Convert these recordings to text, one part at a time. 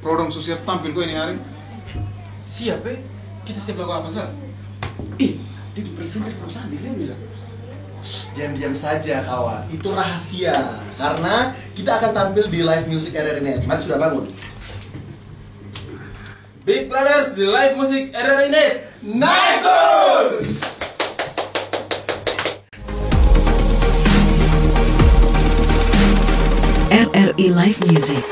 Rodong siap tampil kok ini hari. Siap kita siap lagu apa sah? Dia di presenter perusahaan dia bilang. Diam-diam saja kawan, itu rahasia. Karena kita akan tampil di live music RRI Net. Mari sudah bangun. Big Brothers di live musik RRI Net. Naik terus! RRI Live Music.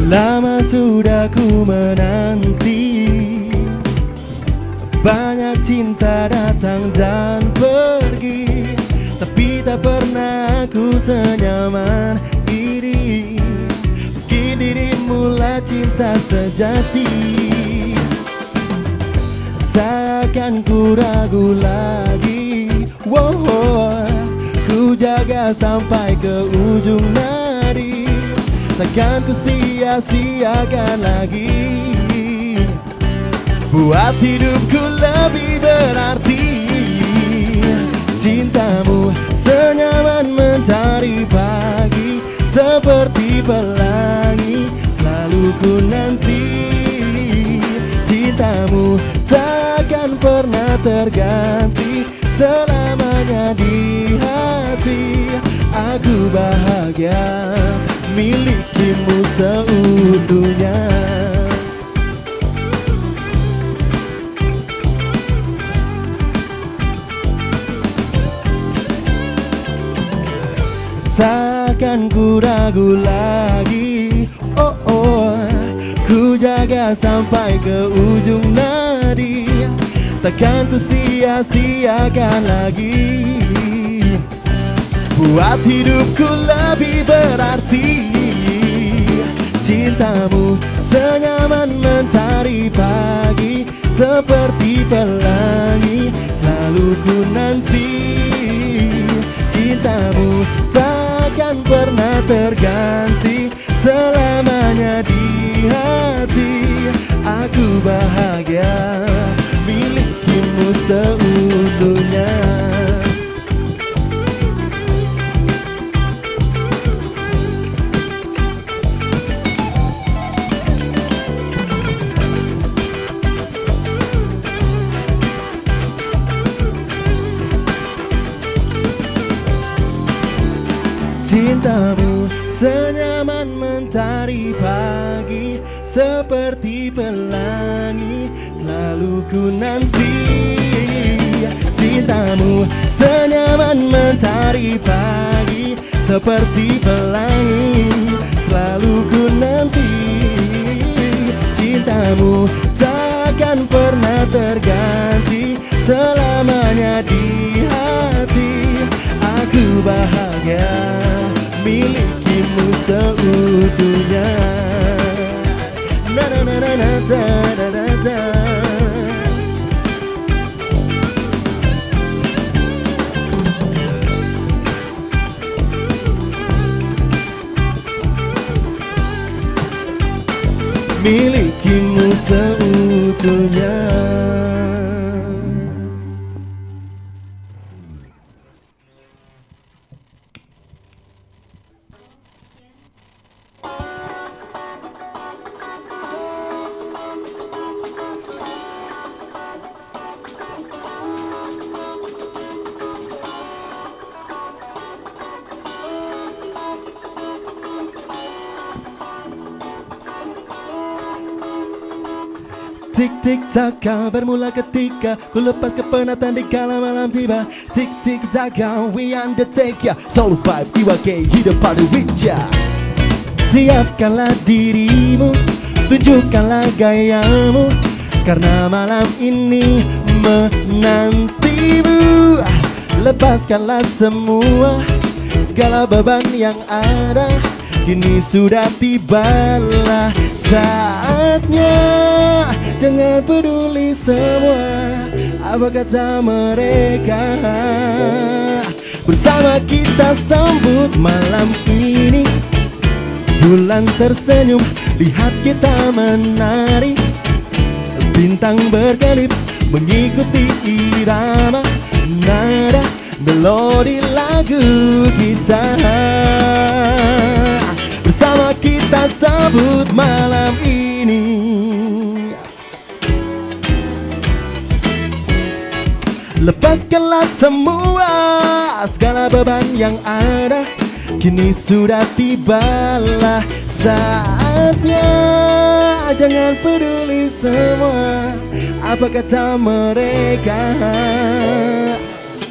Lama sudah ku menanti, banyak cinta datang dan pergi, tapi tak pernah aku senyaman ini. Mungkin dirimulah cinta sejati. Takkan ku ragu lagi, wow, ku jaga sampai ke ujung nadi. Takkan ku sia-siakan lagi, buat hidupku lebih berarti. Cintamu senyaman mentari pagi, seperti pelangi selalu ku nanti. Cintamu takkan pernah terganti, selamanya di hati. Aku bahagia milikimu seutuhnya. Takkan ku ragu lagi, oh oh, ku jaga sampai ke ujung nadi. Takkan ku sia-siakan lagi, buat hidupku lebih berarti. Cintamu senyaman mentari pagi, seperti pelangi selalu ku nanti. Cintamu takkan pernah terganti, selamanya di hati. Aku bahagia milikimu seutuhnya. Cintamu senyaman mentari pagi, seperti pelangi selalu ku nanti. Cintamu senyaman mentari pagi, seperti pelangi selalu ku nanti. Cintamu takkan pernah terganti, selamanya di hati. Aku bahagia milikimu seutuhnya. Na na na na na da da da da. Milikimu seutuhnya. Tik tik tak kabar mula ketika ku lepas kepenatan di kala malam tiba. Tik tik tak we undertake ya. Soul vibe IWK hidup pada witcha. Siapkanlah dirimu, tunjukkanlah gayamu, karena malam ini menantimu. Lepaskanlah semua segala beban yang ada, kini sudah tibalah saatnya. Jangan peduli semua apa kata mereka. Bersama kita sambut malam ini, bulan tersenyum, lihat kita menari. Bintang berkelip mengikuti irama, nada, melodi lagu kita. Bersama kita sambut malam ini. Lepaskanlah semua segala beban yang ada, kini sudah tibalah saatnya. Jangan peduli semua apa kata mereka.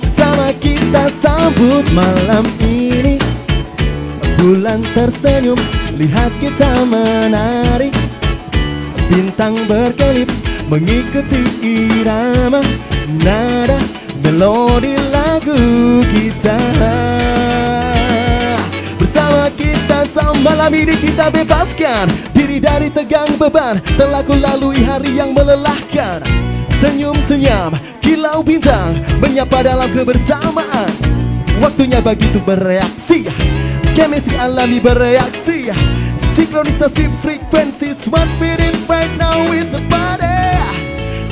Bersama kita sambut malam ini, bulan tersenyum, lihat kita menari. Bintang berkelip mengikuti irama, nada, melodi lagu kita. Bersama kita malam ini kita bebaskan diri dari tegang beban, telah ku lalui hari yang melelahkan. Senyum senyum kilau bintang menyapa dalam kebersamaan. Waktunya begitu bereaksi, chemistry alami bereaksi. Sinkronisasi frekuensi, smart beating right now is the body.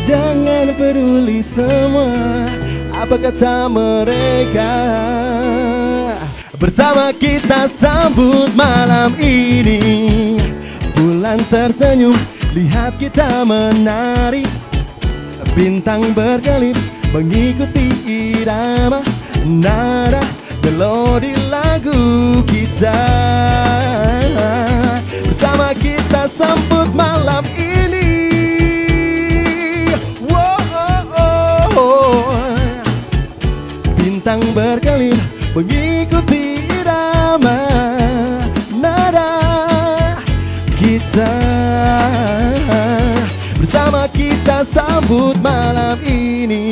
Jangan peduli semua apa kata mereka. Bersama kita sambut malam ini, bulan tersenyum, lihat kita menari. Bintang berkelip mengikuti irama, nada, melodi lagu kita. Bersama kita sambut malam ini. Bintang berkelip mengikuti irama, nada kita. Bersama kita sambut malam ini.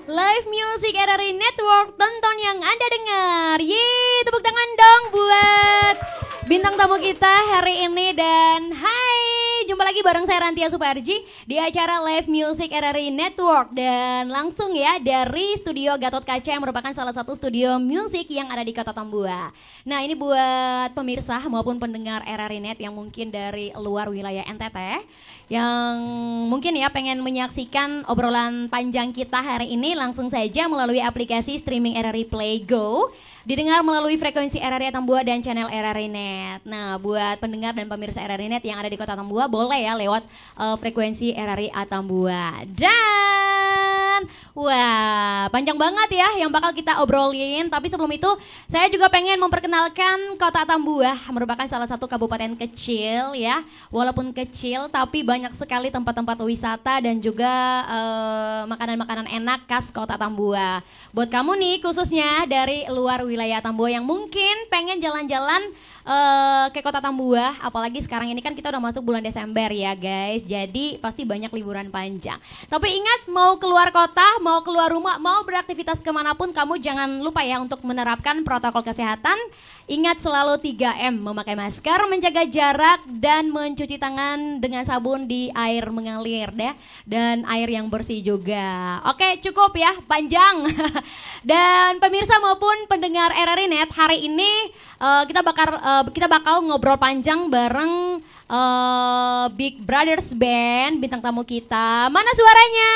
Live Music RRI Network, tonton yang Anda dengar. Yeay, tepuk tangan dong buat bintang tamu kita hari ini. Dan hai, jumpa lagi bareng saya Rantia Suparji di acara Live Music RRI Network. Dan langsung ya dari studio Gatot Kaca yang merupakan salah satu studio musik yang ada di Kota Tambua. Nah, ini buat pemirsa maupun pendengar RRI Net yang mungkin dari luar wilayah NTT, yang mungkin ya pengen menyaksikan obrolan panjang kita hari ini, langsung saja melalui aplikasi streaming RRI Play Go. Didengar melalui frekuensi RRI Tambua dan channel RRI Net. Nah, buat pendengar dan pemirsa RRI Net yang ada di Kota Tambua, boleh ya lewat frekuensi RRI Tambua. Dan wah, panjang banget ya yang bakal kita obrolin. Tapi sebelum itu, saya juga pengen memperkenalkan Kota Tambua, merupakan salah satu kabupaten kecil ya. Walaupun kecil, tapi banyak sekali tempat-tempat wisata dan juga makanan-makanan enak khas Kota Tambua. Buat kamu nih, khususnya dari luar wilayah Tambua yang mungkin pengen jalan-jalan ke Kota Tambua, apalagi sekarang ini kan kita udah masuk bulan Desember ya guys, jadi pasti banyak liburan panjang. Tapi ingat, mau keluar kota, mau keluar rumah, mau beraktivitas kemanapun, kamu jangan lupa ya untuk menerapkan protokol kesehatan. Ingat selalu 3M, memakai masker, menjaga jarak, dan mencuci tangan dengan sabun di air mengalir deh, dan air yang bersih juga. Oke, cukup ya, panjang. Dan pemirsa maupun pendengar RRI Net, hari ini kita bakal ngobrol panjang bareng Big Brothers Band, bintang tamu kita. Mana suaranya?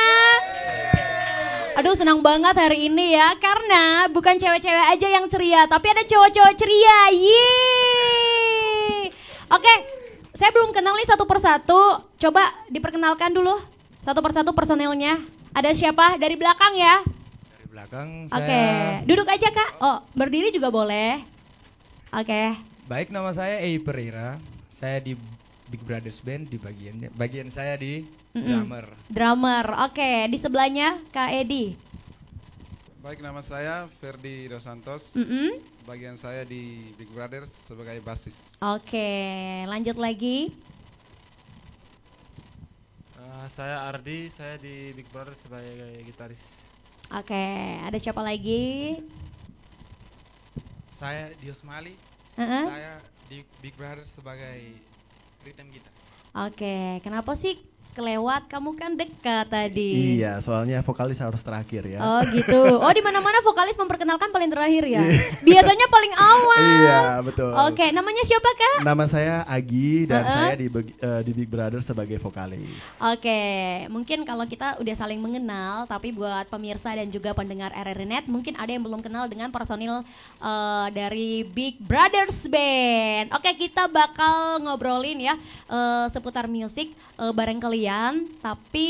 Aduh, senang banget hari ini ya, karena bukan cewek-cewek aja yang ceria, tapi ada cowok-cowok ceria. Yeay. Oke, saya belum kenal nih satu persatu. Coba diperkenalkan dulu satu persatu personilnya. Ada siapa? Dari belakang ya? Dari belakang saya. Oke, duduk aja Kak. Oh, berdiri juga boleh. Oke. Baik, nama saya Ei Pereira. Saya di Big Brothers Band, di bagian saya di drummer. Drummer, oke. Di sebelahnya Kak Edi. Baik, nama saya Ferdi Dos Santos. Bagian saya di Big Brothers sebagai basis. Oke, lanjut lagi. Saya Ardi, saya di Big Brothers sebagai gitaris. Oke, ada siapa lagi? Saya Dios Mali. Uh-uh. Saya di Big Brothers sebagai rhythm gitar. Oke, kenapa sih kelewat? Kamu kan dekat tadi. Iya, soalnya vokalis harus terakhir ya. Oh gitu. Oh, di mana-mana vokalis memperkenalkan paling terakhir ya. Biasanya paling awal. Iya, betul. Oke, namanya siapa Kak? Nama saya Agi dan saya di Big Brother sebagai vokalis. Oke, mungkin kalau kita udah saling mengenal, tapi buat pemirsa dan juga pendengar RRI Net, mungkin ada yang belum kenal dengan personil dari Big Brothers Band. Oke, kita bakal ngobrolin ya seputar musik bareng kalian. Tapi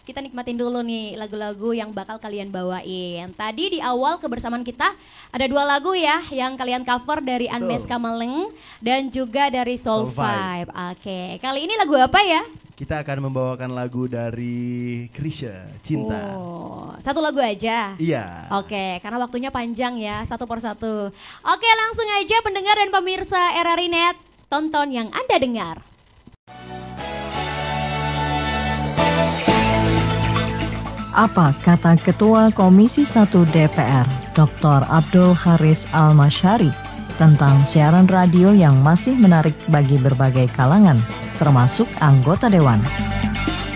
kita nikmatin dulu nih lagu-lagu yang bakal kalian bawain. Tadi di awal kebersamaan kita ada 2 lagu ya yang kalian cover dari Unmesh Kamaleng dan juga dari Soul Vibe. Oke, kali ini lagu apa ya? Kita akan membawakan lagu dari Krisya, Cinta. Oh, 1 lagu aja? Iya. Oke, karena waktunya panjang ya, 1 per 1. Oke, langsung aja pendengar dan pemirsa RRI Net, tonton yang Anda dengar. Apa kata Ketua Komisi 1 DPR, Dr. Abdul Haris Al-Masyari, tentang siaran radio yang masih menarik bagi berbagai kalangan, termasuk anggota Dewan?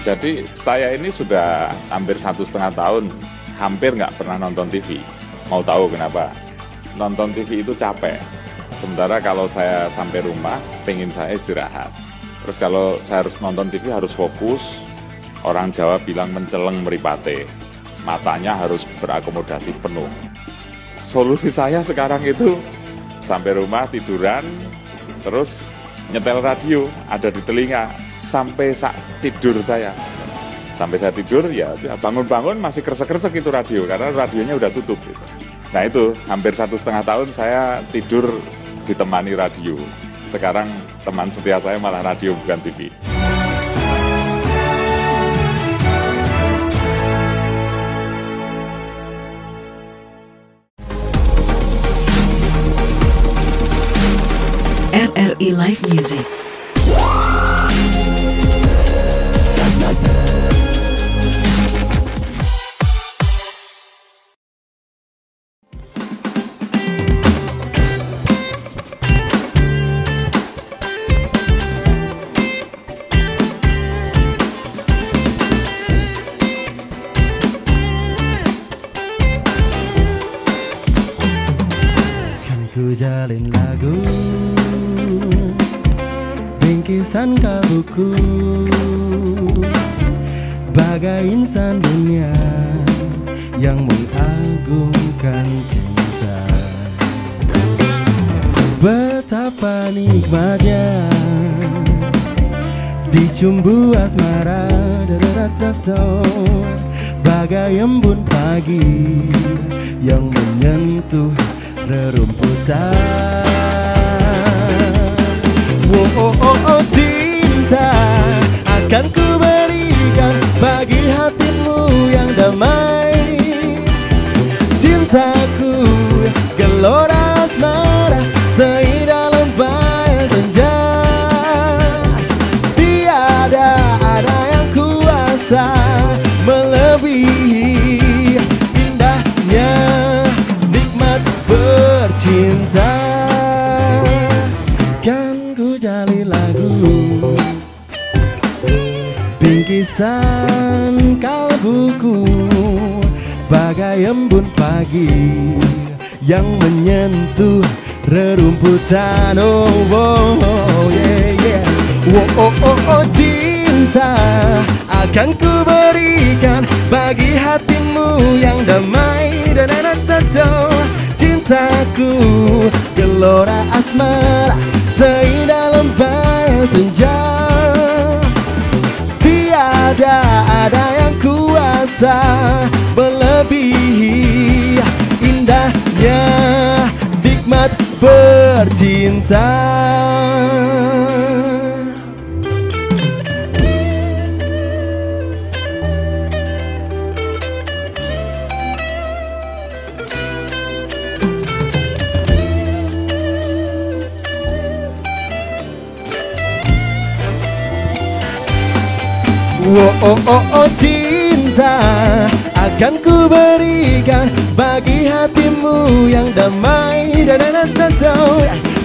Jadi saya ini sudah hampir 1,5 tahun, hampir nggak pernah nonton TV. Mau tahu kenapa? Nonton TV itu capek. Sementara kalau saya sampai rumah, pengen saya istirahat. Terus kalau saya harus nonton TV harus fokus. Orang Jawa bilang menceleng meripate, matanya harus berakomodasi penuh. Solusi saya sekarang itu sampai rumah tiduran, terus nyetel radio ada di telinga sampai tidur saya. Sampai saya tidur ya bangun-bangun masih kresek-kresek itu radio karena radionya udah tutup. Gitu. Nah itu hampir 1,5 tahun saya tidur ditemani radio. Sekarang teman setia saya malah radio bukan TV. RRI Live Music. Kan ku jalin lagu bingkisan kalbuku bagai insan dunia yang mengagungkan cinta. Betapa nikmatnya dicumbu asmara, bagai embun pagi yang menyentuh rerumputan. Oh, oh, oh, oh, cinta akan ku berikan bagi hatimu yang damai. Cintaku gelora asmara seindah lembah senja. Tiada ada yang kuasa melebihi indahnya nikmat bercinta. Kan ku jali lagu bingkisan kalbuku bagai embun pagi yang menyentuh rerumputan. Oh, oh, oh yeah, yeah. Oh, oh, oh, oh, cinta akan ku berikan bagi hatimu yang damai. Cintaku gelora asmara seindah lembah senja. Tiada ada yang kuasa melebihi indahnya nikmat bercinta. Cinta akan ku berikan bagi hatimu yang damai.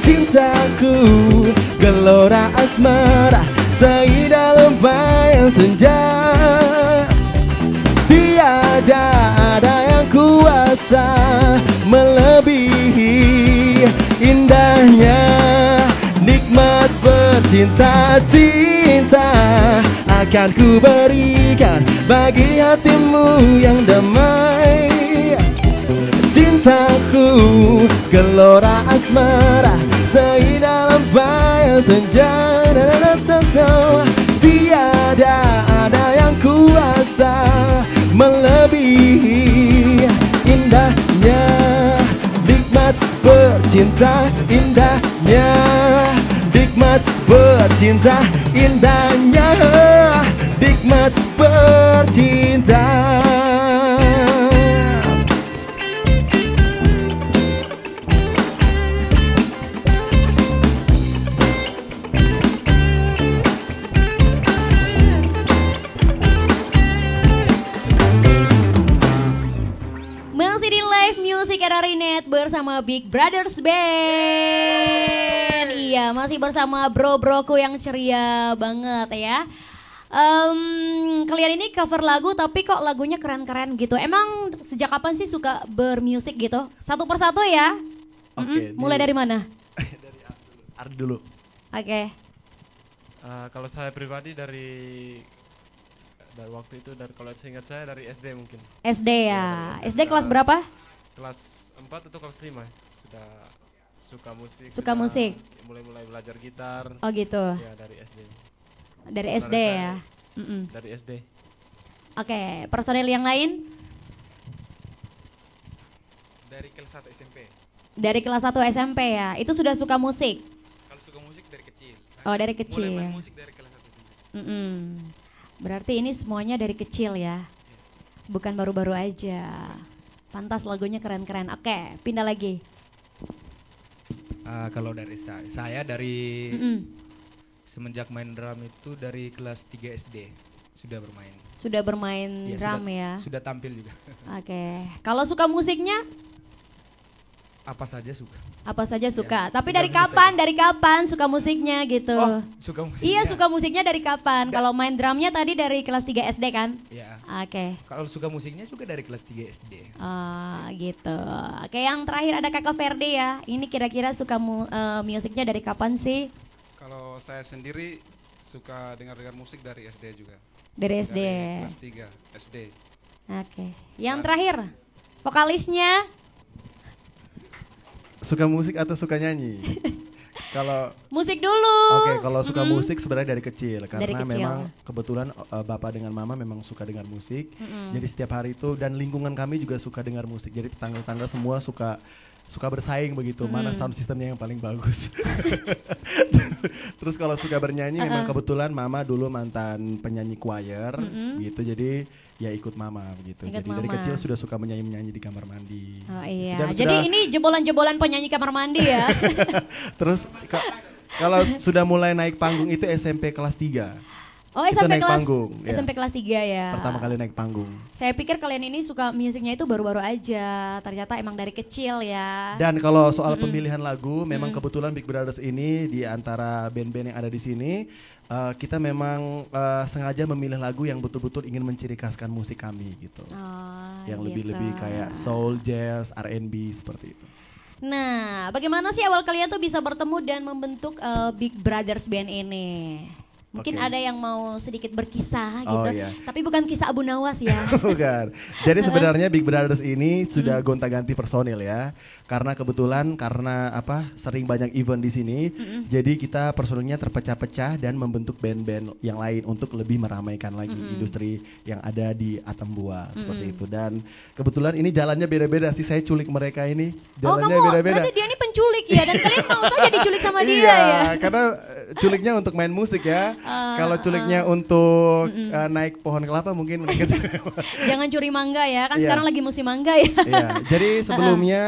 Cintaku gelora asmara seindah lembayang senja. Tiada ada yang kuasa melebihi indahnya nikmat bercinta. Cinta akan ku berikan bagi hatimu yang damai. Cintaku gelora asmara seindah lembayang senja. Tiada ada yang kuasa melebihi indahnya nikmat bercinta. Indahnya nikmat bercinta. Indahnya nikmat bercinta. Masih di live music RRI Net bersama Big Brothers Band. Iya, masih bersama bro-broku yang ceria banget ya. Kalian ini cover lagu tapi kok lagunya keren-keren gitu. Emang sejak kapan sih suka bermusik gitu? Satu persatu ya. Oke, Mulai dari mana? Dari Ardi dulu. Oke. Kalau saya pribadi dari waktu itu, kalau seingat saya dari SD mungkin. SD ya. dari SD kelas berapa? Kelas 4 atau kelas 5 sudah suka musik. Suka sudah musik. Mulai belajar gitar. Oh gitu. Ya dari SD. Dari SD ya. Dari SD. Oke, personil yang lain? Dari kelas 1 SMP. Dari kelas 1 SMP ya. Itu sudah suka musik? Kalau suka musik dari kecil. Oh, dari kecil. Mulai main musik dari kelas 1 SMP. Berarti ini semuanya dari kecil ya. Bukan baru-baru aja. Pantas lagunya keren-keren. Oke, pindah lagi. Kalau dari saya dari semenjak main drum itu dari kelas 3 SD sudah bermain. Sudah bermain Ya, drum ya. Sudah tampil juga. Oke. Kalau suka musiknya? Apa saja suka. Apa saja suka. Tapi tinggal dari menyelesaikan. kapan? Dari kapan suka musiknya gitu? Oh, suka musiknya. Iya, suka musiknya dari kapan? Kalau main drumnya tadi dari kelas 3 SD kan? Iya. Oke. Kalau suka musiknya juga dari kelas 3 SD. Oh gitu. Oke, yang terakhir ada Kakak Ferdi ya. Ini kira-kira suka musiknya dari kapan sih? Kalau saya sendiri suka dengar musik dari SD juga. Dari SD. Dari kelas 3 SD. Oke. Yang terakhir, vokalisnya? Suka musik atau suka nyanyi? Kalau musik dulu. Oke, kalau suka musik sebenarnya dari kecil karena Dari kecil. memang kebetulan bapak dengan mama memang suka dengar musik. Jadi setiap hari itu dan lingkungan kami juga suka dengar musik. Jadi tetangga-tetangga semua suka bersaing begitu, mana sound systemnya yang paling bagus. Terus kalau suka bernyanyi memang kebetulan mama dulu mantan penyanyi choir gitu. Jadi ya ikut mama begitu. Ikut Jadi dari mama. kecil sudah suka menyanyi di kamar mandi. Oh iya. Dan Jadi sudah- ini jebolan-jebolan penyanyi kamar mandi ya. Terus kalau sudah mulai naik panggung itu SMP kelas 3. Oh, Itu SMP naik kelas panggung, ya. SMP kelas 3 ya. Pertama kali naik panggung. Saya pikir kalian ini suka musiknya itu baru-baru aja. Ternyata emang dari kecil ya. Dan kalau soal pemilihan lagu, memang kebetulan Big Brothers ini di antara band-band yang ada di sini, kita memang sengaja memilih lagu yang betul-betul ingin menciri khaskan musik kami gitu. Oh, Yang gitu. lebih-lebih kayak soul, jazz, R&B seperti itu. Nah, bagaimana sih awal kalian tuh bisa bertemu dan membentuk Big Brothers Band ini? Mungkin Oke. ada yang mau sedikit berkisah Oh, gitu, iya. tapi bukan kisah Abu Nawas ya. Bukan. Jadi sebenarnya Big Brothers ini sudah gonta-ganti personil ya. Karena kebetulan sering banyak event di sini, jadi kita personilnya terpecah-pecah dan membentuk band-band yang lain untuk lebih meramaikan lagi industri yang ada di Atambua seperti itu. Dan kebetulan ini jalannya beda-beda sih, saya culik mereka ini. Oh, Jalannya kamu beda-beda. berarti dia ini penculik ya, dan kalian mau saja diculik sama dia Iya, ya? karena culiknya untuk main musik ya. Kalau culiknya untuk naik pohon kelapa mungkin mendingan. Jangan curi mangga ya, kan Iya. sekarang lagi musim mangga ya. Iya, jadi sebelumnya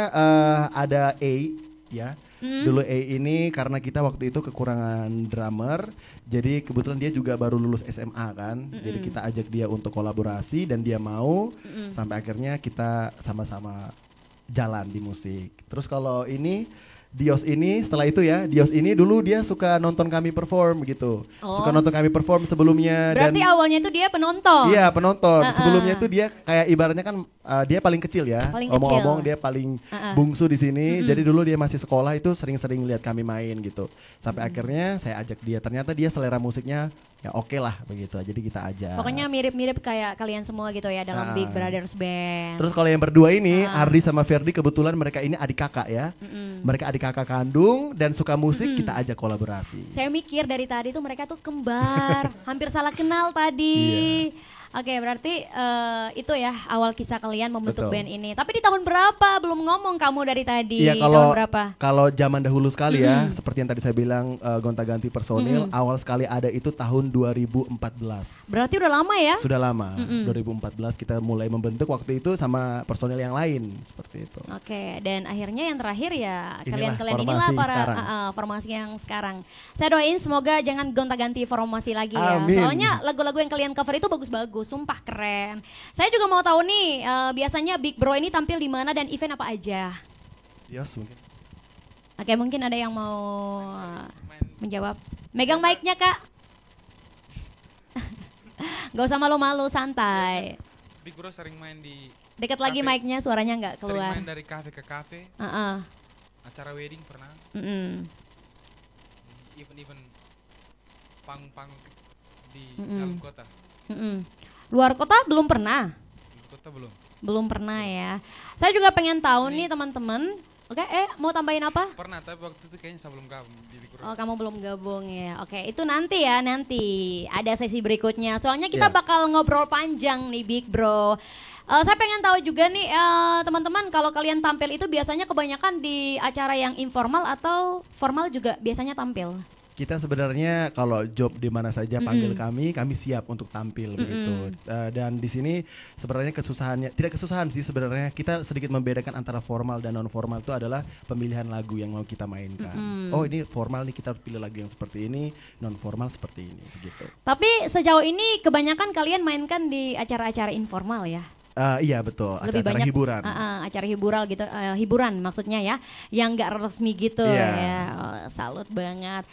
ada A ya. Dulu A ini karena kita waktu itu kekurangan drummer, jadi kebetulan dia juga baru lulus SMA kan. Jadi kita ajak dia untuk kolaborasi dan dia mau. Sampai akhirnya kita sama-sama jalan di musik. Terus kalau ini Dios ini setelah itu ya, Dios ini dulu dia suka nonton kami perform gitu. Suka nonton kami perform sebelumnya. Berarti dan awalnya itu dia penonton. Iya, penonton. Sebelumnya itu dia kayak ibaratnya kan dia paling kecil ya. Omong-omong dia paling bungsu di sini. Jadi dulu dia masih sekolah itu sering-sering lihat kami main gitu. Sampai akhirnya saya ajak dia. Ternyata dia selera musiknya ya oke lah begitu. Jadi kita ajak. Pokoknya mirip-mirip kayak kalian semua gitu ya dalam Big Brothers Band. Terus kalau yang berdua ini Ardi sama Ferdi kebetulan mereka ini adik kakak ya. Mereka adik kakak kandung dan suka musik, kita ajak kolaborasi. Saya mikir dari tadi tuh mereka tuh kembar, hampir salah kenal tadi. Oke, berarti itu ya awal kisah kalian membentuk band ini. Tapi di tahun berapa? Belum ngomong kamu dari tadi. Iya, tahun berapa? Kalau zaman dahulu sekali ya, seperti yang tadi saya bilang gonta-ganti personil, awal sekali ada itu tahun 2014. Berarti udah lama ya? Sudah lama. 2014 kita mulai membentuk waktu itu sama personil yang lain seperti itu. Oke, dan akhirnya yang terakhir ya Inilah kalian inilah para sekarang. formasi yang sekarang. Saya doain semoga jangan gonta-ganti formasi lagi ya. Amin. Soalnya lagu-lagu yang kalian cover itu bagus-bagus. Sumpah keren. Saya juga mau tahu nih, biasanya Big Bro ini tampil di mana dan event apa aja? Yes, mungkin. Oke, mungkin ada yang mau menjawab. Megang mic-nya, Kak. Gak usah malu-malu, santai. Big Bro sering main di Dekat lagi mic-nya, suaranya nggak keluar. Sering main dari kafe ke kafe. Acara wedding pernah. Even panggung-panggung di dalam kota. Luar kota belum pernah? Luar kota belum. Belum pernah ya. Saya juga pengen tahu nih teman-teman. Oke, mau tambahin apa? Pernah, tapi waktu itu kayaknya sebelum gabung di Big Bro. Oh, kamu belum gabung ya. Oke, itu nanti ya, nanti ada sesi berikutnya. Soalnya kita bakal ngobrol panjang nih Big Bro. Saya pengen tahu juga nih teman-teman, kalau kalian tampil itu biasanya kebanyakan di acara yang informal atau formal juga biasanya tampil? Kita sebenarnya kalau job di mana saja panggil kami siap untuk tampil begitu. Dan di sini sebenarnya kesusahannya, tidak kesusahan sih sebenarnya, kita sedikit membedakan antara formal dan non formal itu adalah pemilihan lagu yang mau kita mainkan. Oh ini formal nih, kita pilih lagu yang seperti ini, non formal seperti ini begitu. Tapi sejauh ini kebanyakan kalian mainkan di acara-acara informal ya? Iya betul, Lebih acara banyak hiburan. Acara hiburan gitu, hiburan maksudnya ya, yang nggak resmi gitu ya. Salut banget.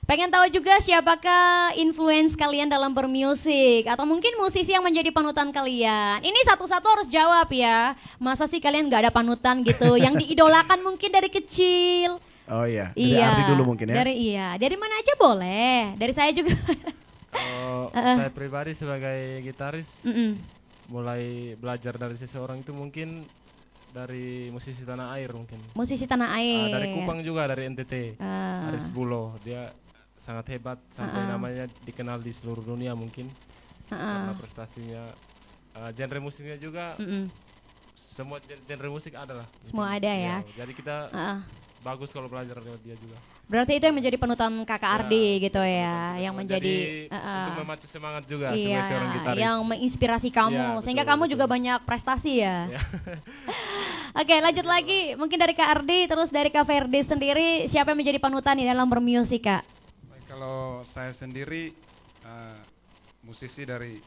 Pengen tahu juga siapakah influence kalian dalam bermusik atau mungkin musisi yang menjadi panutan kalian. Ini satu-satu harus jawab ya. Masa sih kalian nggak ada panutan gitu yang diidolakan mungkin dari kecil? Oh iya, dari Ardi dulu mungkin ya. Dari mana aja boleh. Dari saya juga. Kalau saya pribadi sebagai gitaris mulai belajar dari seseorang itu mungkin dari musisi tanah air mungkin. Musisi tanah air. Dari Kupang juga, dari NTT. Aris Bulo, dia sangat hebat sampai namanya dikenal di seluruh dunia mungkin karena prestasinya. Genre musiknya juga semua genre musik ada lah. Semua ada ya. Jadi kita bagus kalau belajar lewat dia juga. Berarti itu yang menjadi panutan Kakak Ardi gitu ya, yang menjadi untuk memacu semangat juga sebagai seorang gitaris. Yang menginspirasi kamu sehingga kamu juga banyak prestasi ya. Oke, lanjut lagi mungkin dari Kak Ardi, terus dari Kak Ferdi sendiri, siapa yang menjadi panutan di dalam bermusik Kak? Kalau saya sendiri musisi dari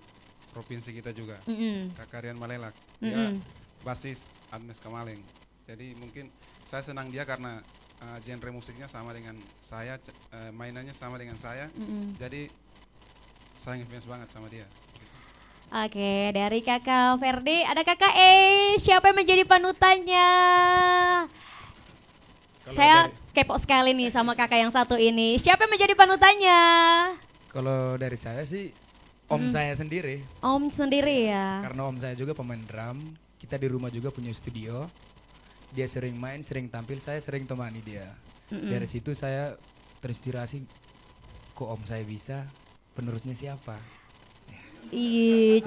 provinsi kita juga, Kak Rian Malelak, dia basis Admes Kamaleng. Jadi mungkin saya senang dia karena genre musiknya sama dengan saya, mainannya sama dengan saya, jadi saya ngefans banget sama dia. Oke, dari Kakak Ferdi, ada Kakak siapa yang menjadi panutannya? Saya kepo sekali nih sama kakak yang satu ini. Siapa yang menjadi panutannya? Kalau dari saya sih om saya sendiri. Om sendiri ya? Karena om saya juga pemain drum. Kita di rumah juga punya studio. Dia sering main, sering tampil, saya sering temani dia. Dari situ saya terinspirasi, kok om saya bisa, penerusnya siapa? Cie.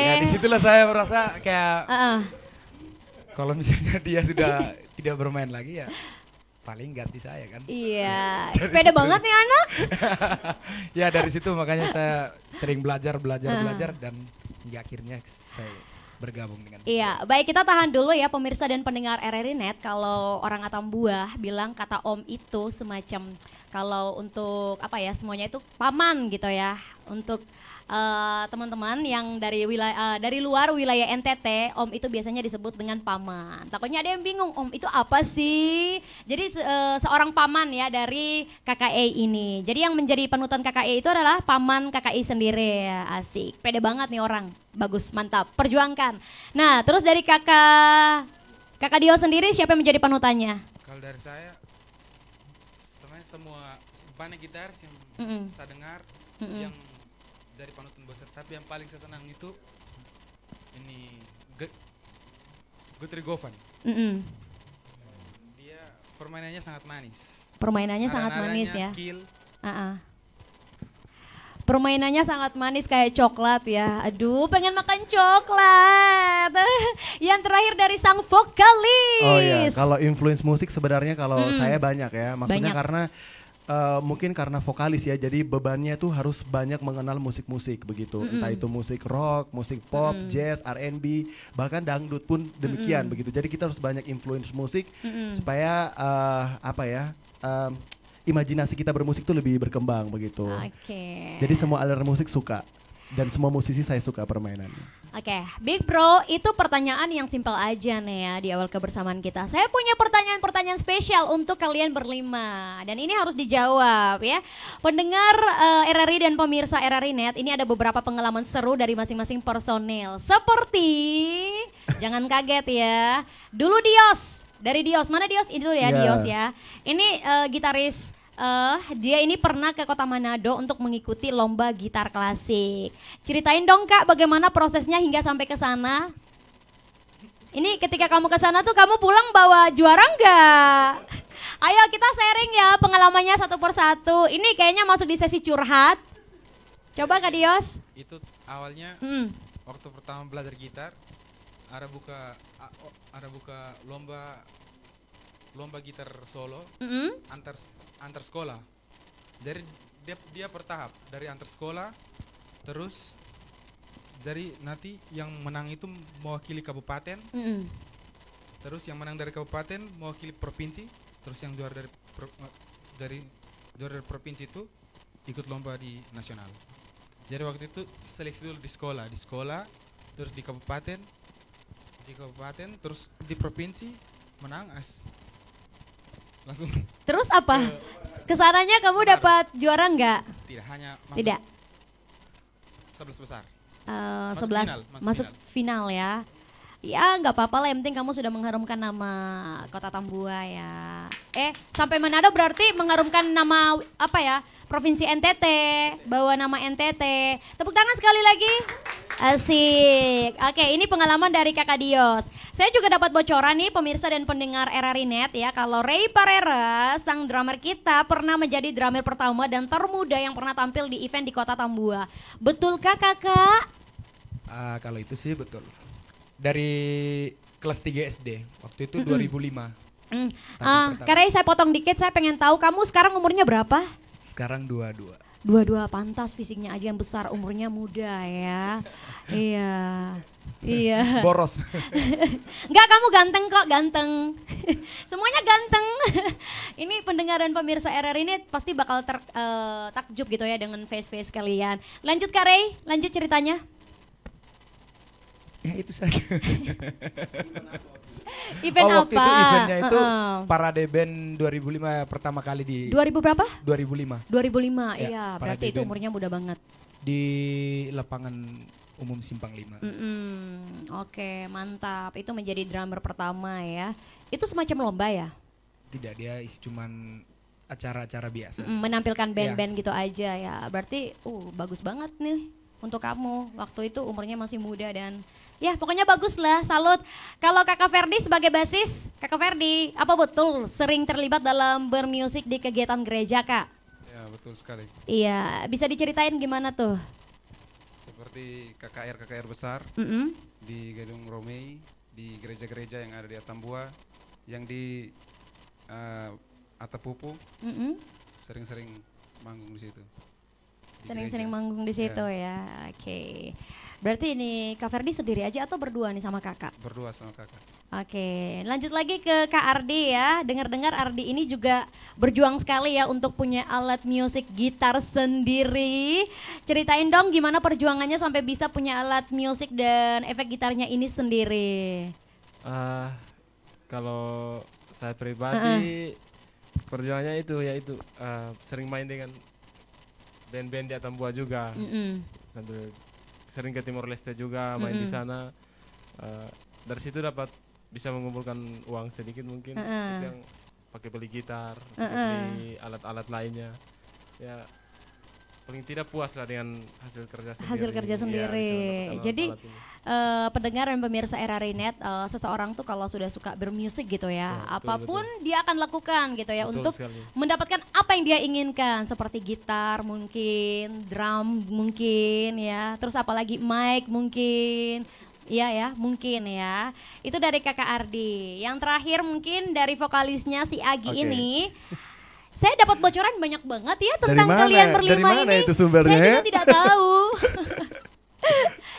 Ya disitulah saya merasa kayak kalau misalnya dia sudah tidak bermain lagi ya paling ganti saya kan. Iya, beda banget nih anak. Ya dari situ makanya saya sering belajar dan hingga akhirnya saya bergabung dengan Iya, baik kita tahan dulu ya pemirsa dan pendengar RRI Net. Kalau orang Atambua bilang kata om itu semacam kalau untuk apa ya semuanya itu paman gitu ya. Untuk teman-teman yang dari dari luar wilayah NTT, om itu biasanya disebut dengan paman. Takutnya ada yang bingung, om itu apa sih? Jadi seorang paman ya dari KKI ini. Jadi yang menjadi panutan KKI itu adalah paman KKI sendiri ya. Asik, pede banget nih orang. Bagus, mantap, perjuangkan. Nah, terus dari kakak Dio sendiri siapa yang menjadi panutannya? Kalau dari saya, sebenarnya semua banyak gitar yang saya dengar yang jadi panutan buat saya. Tapi yang paling saya senang itu ini Guthrie Govan. Dia permainannya sangat manis. Permainannya sangat manis ya. Skill. Permainannya sangat manis kayak coklat ya. Aduh, pengen makan coklat. Yang terakhir dari sang vokalis. Oh iya, kalau influence musik sebenarnya kalau saya banyak ya. Maksudnya karena mungkin karena vokalis ya, jadi bebannya tuh harus banyak mengenal musik-musik begitu. Entah itu musik rock, musik pop, jazz, R&B, bahkan dangdut pun demikian begitu. Jadi kita harus banyak influence musik supaya imajinasi kita bermusik tuh lebih berkembang begitu. Jadi semua aliran musik suka dan semua musisi saya suka permainannya. Big Bro, itu pertanyaan yang simpel aja nih ya di awal kebersamaan kita. Saya punya pertanyaan-pertanyaan spesial untuk kalian berlima dan ini harus dijawab ya. Pendengar RRI dan pemirsa RRI Net, ini ada beberapa pengalaman seru dari masing-masing personil. Seperti, jangan kaget ya. Dulu Dios, dari Dios, mana Dios? Ini dulu ya Dios ya. Ini gitaris. Dia ini pernah ke kota Manado untuk mengikuti lomba gitar klasik. Ceritain dong Kak, bagaimana prosesnya hingga sampai ke sana? Ini ketika kamu ke sana tuh kamu pulang bawa juara enggak? Ayo kita sharing ya pengalamannya satu persatu. Ini kayaknya masuk di sesi curhat. Coba Kak Dios. Itu awalnya waktu pertama belajar gitar, ada buka lomba gitar solo antar sekolah. Jadi dia bertahap dari antar sekolah, terus jadi nanti yang menang itu mewakili kabupaten, terus yang menang dari kabupaten mewakili provinsi, terus yang juara dari provinsi itu ikut lomba di nasional. Jadi waktu itu seleksi dulu di sekolah, terus di kabupaten, terus di provinsi menang langsung. Terus apa? Kesananya kamu dapat juara enggak? Tidak, hanya tidak. 11 besar. 11 masuk final ya. Ya nggak apa-apa lah, yang penting kamu sudah mengharumkan nama Kota Tambua ya. Sampai Manado berarti mengharumkan nama apa ya? Provinsi NTT, bawa nama NTT. Tepuk tangan sekali lagi. Asik. Oke, ini pengalaman dari Kakak Dios. Saya juga dapat bocoran nih pemirsa dan pendengar RRI Net ya, kalau Ray Parera, sang drummer kita, pernah menjadi drummer pertama dan termuda yang pernah tampil di event di Kota Tambua. Betulkah Kakak? Kalau itu sih betul. Dari kelas 3 SD, waktu itu 2005. Karena saya potong dikit, saya pengen tahu kamu sekarang umurnya berapa? Sekarang 22. 22, pantas fisiknya aja yang besar, umurnya muda ya. Iya. Boros. Enggak, kamu ganteng kok, ganteng. Semuanya ganteng. Ini pendengar dan pemirsa RRI ini pasti bakal takjub gitu ya dengan face-face kalian. Lanjut Kak Ray, lanjut ceritanya. Ya itu saja. Event waktu apa? Itu eventnya itu Parade Band 2005 pertama kali di 2000 berapa? 2005. 2005, iya berarti itu umurnya muda banget. Di lapangan umum Simpang 5. Oke, mantap. Itu menjadi drummer pertama ya. Itu semacam lomba ya? Tidak, dia cuman acara-acara biasa. Menampilkan band-band gitu aja ya. Berarti bagus banget nih untuk kamu. Waktu itu umurnya masih muda dan ya pokoknya bagus lah, salut. Kalau Kakak Ferdi sebagai basis, Kakak Ferdi, apa betul sering terlibat dalam bermusik di kegiatan gereja Kak? Ya betul sekali. Iya, bisa diceritain gimana tuh? Seperti KKR besar di Gedung Romei, di gereja-gereja yang ada di Atambua, yang di Atapupu, sering-sering manggung di situ. Sering-sering manggung di situ ya, oke. Berarti ini Kak Ferdi sendiri aja atau berdua nih sama kakak? Berdua sama kakak. Oke, lanjut lagi ke Kak Ardi ya. Dengar-dengar Ardi ini juga berjuang sekali ya untuk punya alat musik gitar sendiri. Ceritain dong gimana perjuangannya sampai bisa punya alat musik dan efek gitarnya ini sendiri. Kalau saya pribadi perjuangannya itu sering main dengan band-band di Atambua juga. Sambil sering ke Timor Leste juga main di sana. Dari situ dapat bisa mengumpulkan uang sedikit mungkin itu yang pakai beli gitar, beli alat-alat lainnya. Ya paling tidak puas lah dengan hasil kerja sendiri. Hasil kerja sendiri. Ya, jadi pendengar dan pemirsa RRI.net, seseorang tuh kalau sudah suka bermusik gitu ya, apapun dia akan lakukan gitu ya untuk mendapatkan apa yang dia inginkan, seperti gitar mungkin, drum mungkin ya, terus apalagi mic mungkin. Iya ya, mungkin ya. Itu dari Kakak Ardi. Yang terakhir mungkin dari vokalisnya si Agi ini. Saya dapat bocoran banyak banget ya tentang kalian berlima ini. Itu sumbernya? Saya juga tidak tahu.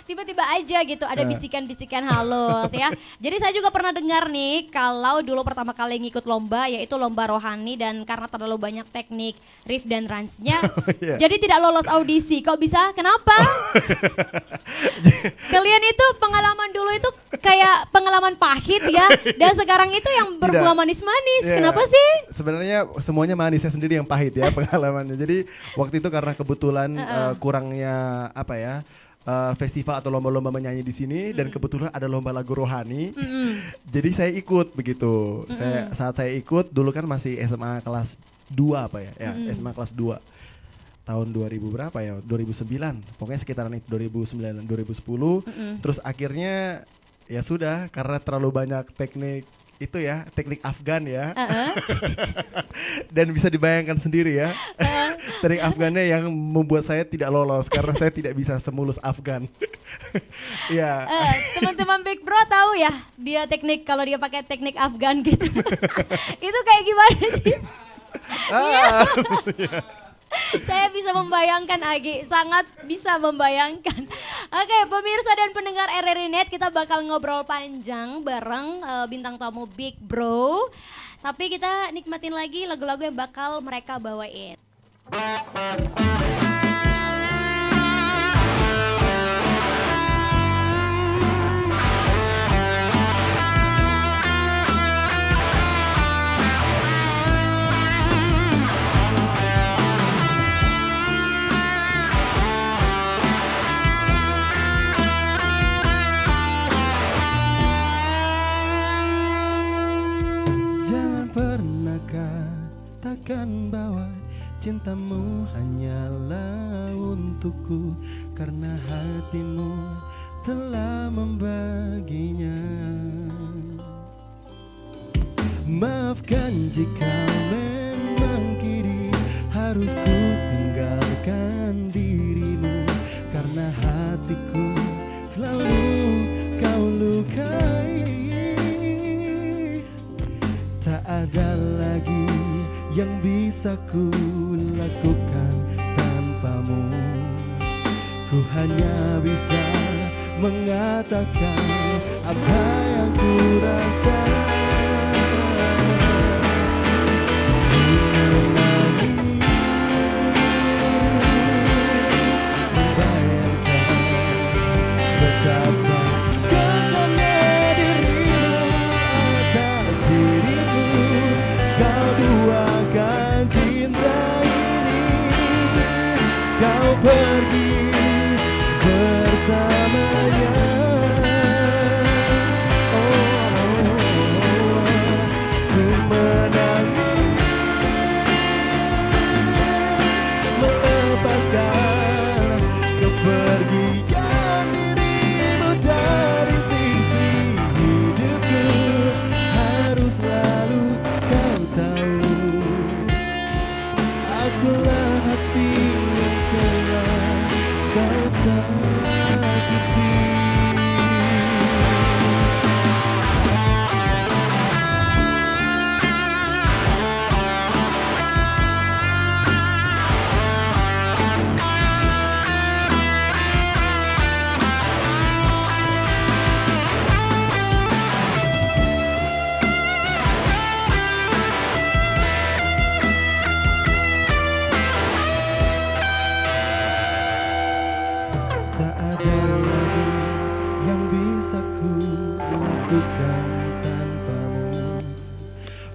Tiba-tiba aja gitu ada bisikan-bisikan halus ya. Jadi saya juga pernah dengar nih kalau dulu pertama kali ngikut lomba yaitu lomba rohani dan karena terlalu banyak teknik riff dan range-nya jadi tidak lolos audisi. Kok bisa? Kenapa? Kalian itu pengalaman dulu itu kayak pengalaman pahit ya dan sekarang itu yang berbuah manis-manis. Kenapa sih? Sebenarnya semuanya manis, saya sendiri yang pahit ya pengalamannya. Jadi waktu itu karena kebetulan kurangnya apa ya? Festival atau lomba-lomba menyanyi di sini dan kebetulan ada lomba lagu rohani. Jadi saya ikut begitu. Saat saya ikut dulu kan masih SMA kelas 2 apa ya? Ya, SMA kelas 2. Tahun 2000 berapa ya? 2009. Pokoknya sekitaran itu 2009 2010. Terus akhirnya ya sudah karena terlalu banyak teknik itu ya, teknik Afgan ya. Dan bisa dibayangkan sendiri ya. Teknik Afgannya yang membuat saya tidak lolos karena saya tidak bisa semulus Afgan. Ya. Teman-teman Big Bro tahu ya, dia teknik kalau dia pakai teknik Afgan gitu. Itu kayak gimana sih? Saya bisa membayangkan Agi, sangat bisa membayangkan. Oke, pemirsa dan pendengar RRI.net, kita bakal ngobrol panjang bareng bintang tamu Big Bro. Tapi kita nikmatin lagi lagu-lagu yang bakal mereka bawain. Katakan bahwa cintamu hanyalah untukku karena hatimu telah membaginya. Maafkan jika memang kini harus ku tinggalkan dirimu karena hatiku selalu kau lukai. Tak ada lagi yang bisa ku lakukan tanpamu. Ku hanya bisa mengatakan apa yang ku rasa. Pergi bersamanya.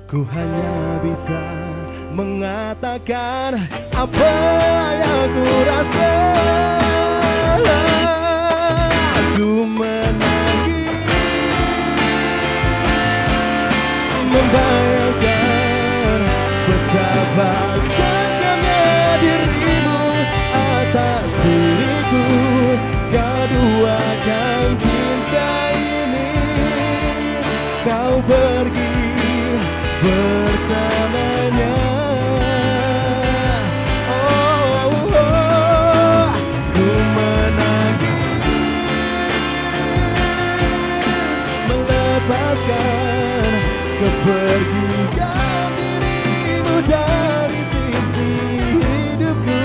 Ku hanya bisa mengatakan apa yang ku rasa. Aku menangis, membayangkan betapa kencangnya dirimu atas diriku. Kau duakan cinta ini, kau pergi bersamanya. Ku menangis, melepaskan kepergian dirimu dari sisi hidupku.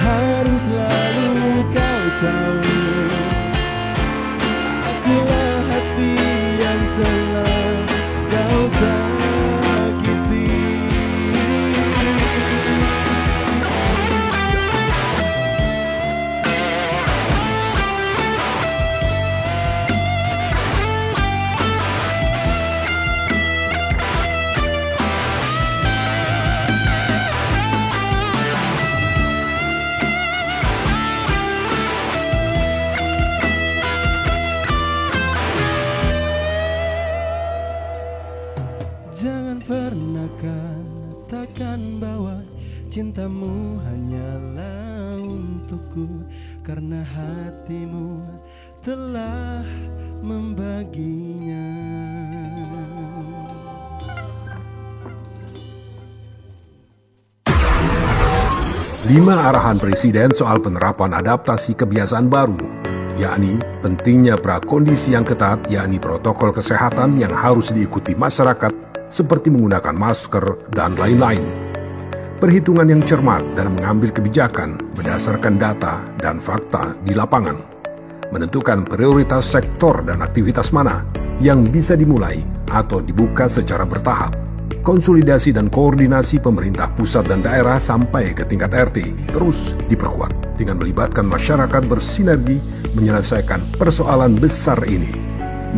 Harus selalu kau tahu, akulah hati yang telah kau sakiti. Jangan pernah katakan bahwa cintamu hanyalah untukku, karena hatimu telah membaginya. 5 arahan Presiden soal penerapan adaptasi kebiasaan baru, yakni pentingnya prakondisi yang ketat, yakni protokol kesehatan yang harus diikuti masyarakat seperti menggunakan masker dan lain-lain. Perhitungan yang cermat dalam mengambil kebijakan berdasarkan data dan fakta di lapangan. Menentukan prioritas sektor dan aktivitas mana yang bisa dimulai atau dibuka secara bertahap. Konsolidasi dan koordinasi pemerintah pusat dan daerah sampai ke tingkat RT terus diperkuat dengan melibatkan masyarakat bersinergi menyelesaikan persoalan besar ini.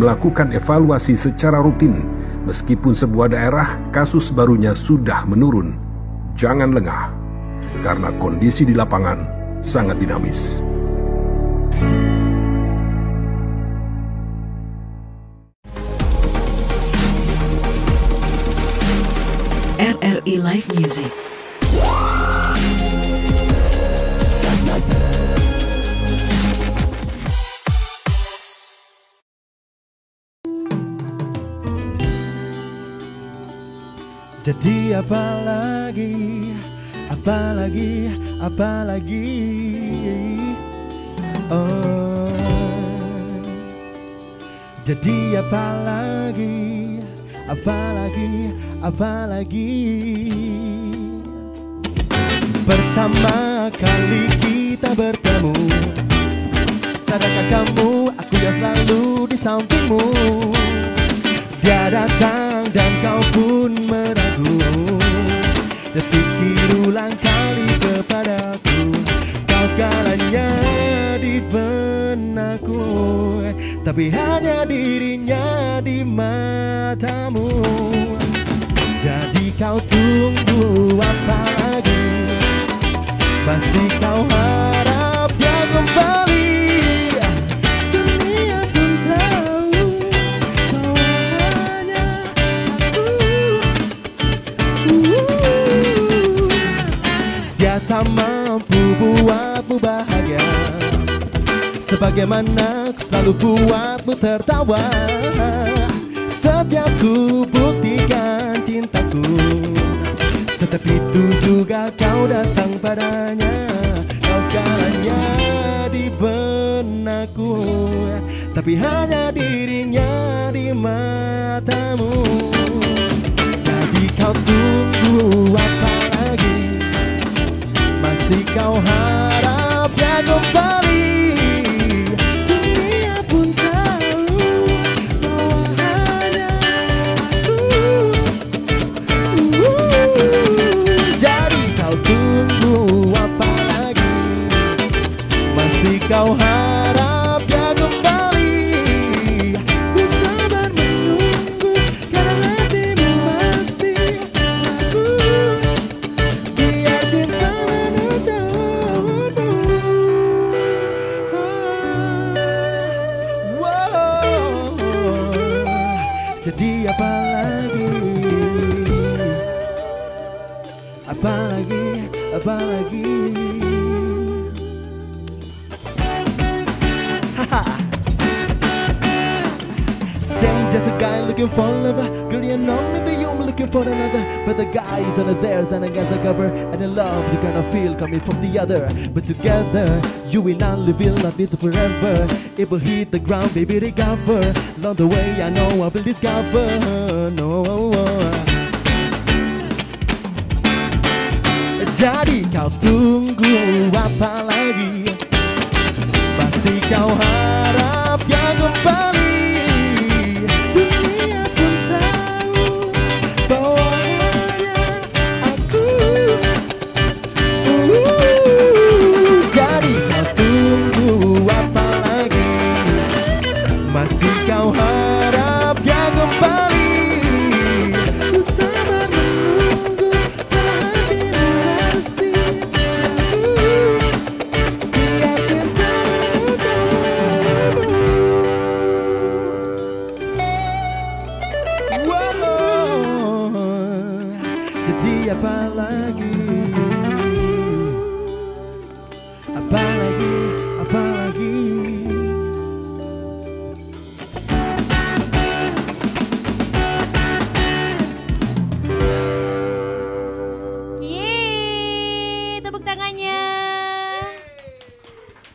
Melakukan evaluasi secara rutin meskipun sebuah daerah kasus barunya sudah menurun. Jangan lengah, karena kondisi di lapangan sangat dinamis. RRI Live Music. Jadi apalagi, oh. Jadi apalagi. Pertama kali kita bertemu, sadarkah kamu aku yang selalu di sampingmu. Dia datang dan kau pun meragu, berpikir ulang kali kepadaku. Kau segalanya di benakku, tapi hanya dirinya di matamu. Jadi kau tunggu apa lagi? Masih kau harap dia kembali? Dunia pun tahu kau hanya aku. Dia tak mampu buatmu bahagia, sebagaimana ku selalu buatmu tertawa. Setiap ku buktikan cintaku, setiap itu juga kau datang padanya. Kau segalanya di benakku, tapi hanya dirinya di matamu. Jadi kau tunggu apa lagi? Masih kau harap dia kembali? Dunia pun tahu bahwa hanya aku. apalagi. Say just a guy looking for love, girl you know maybe you're looking for another, but the guys are theirs and I guess I cover, and the love you gonna feel coming from the other, but together you and I will not be forever. It will hit the ground, baby recover. Along the way I know I will discover. No. Jadi kau tunggu apa lagi? Masih kau harap yang kembali? Dunia pun tahu bahwa hanya aku. Jadi kau tunggu apa lagi? Masih kau harap yang kembali? Apalagi. Yeay, tepuk tangannya.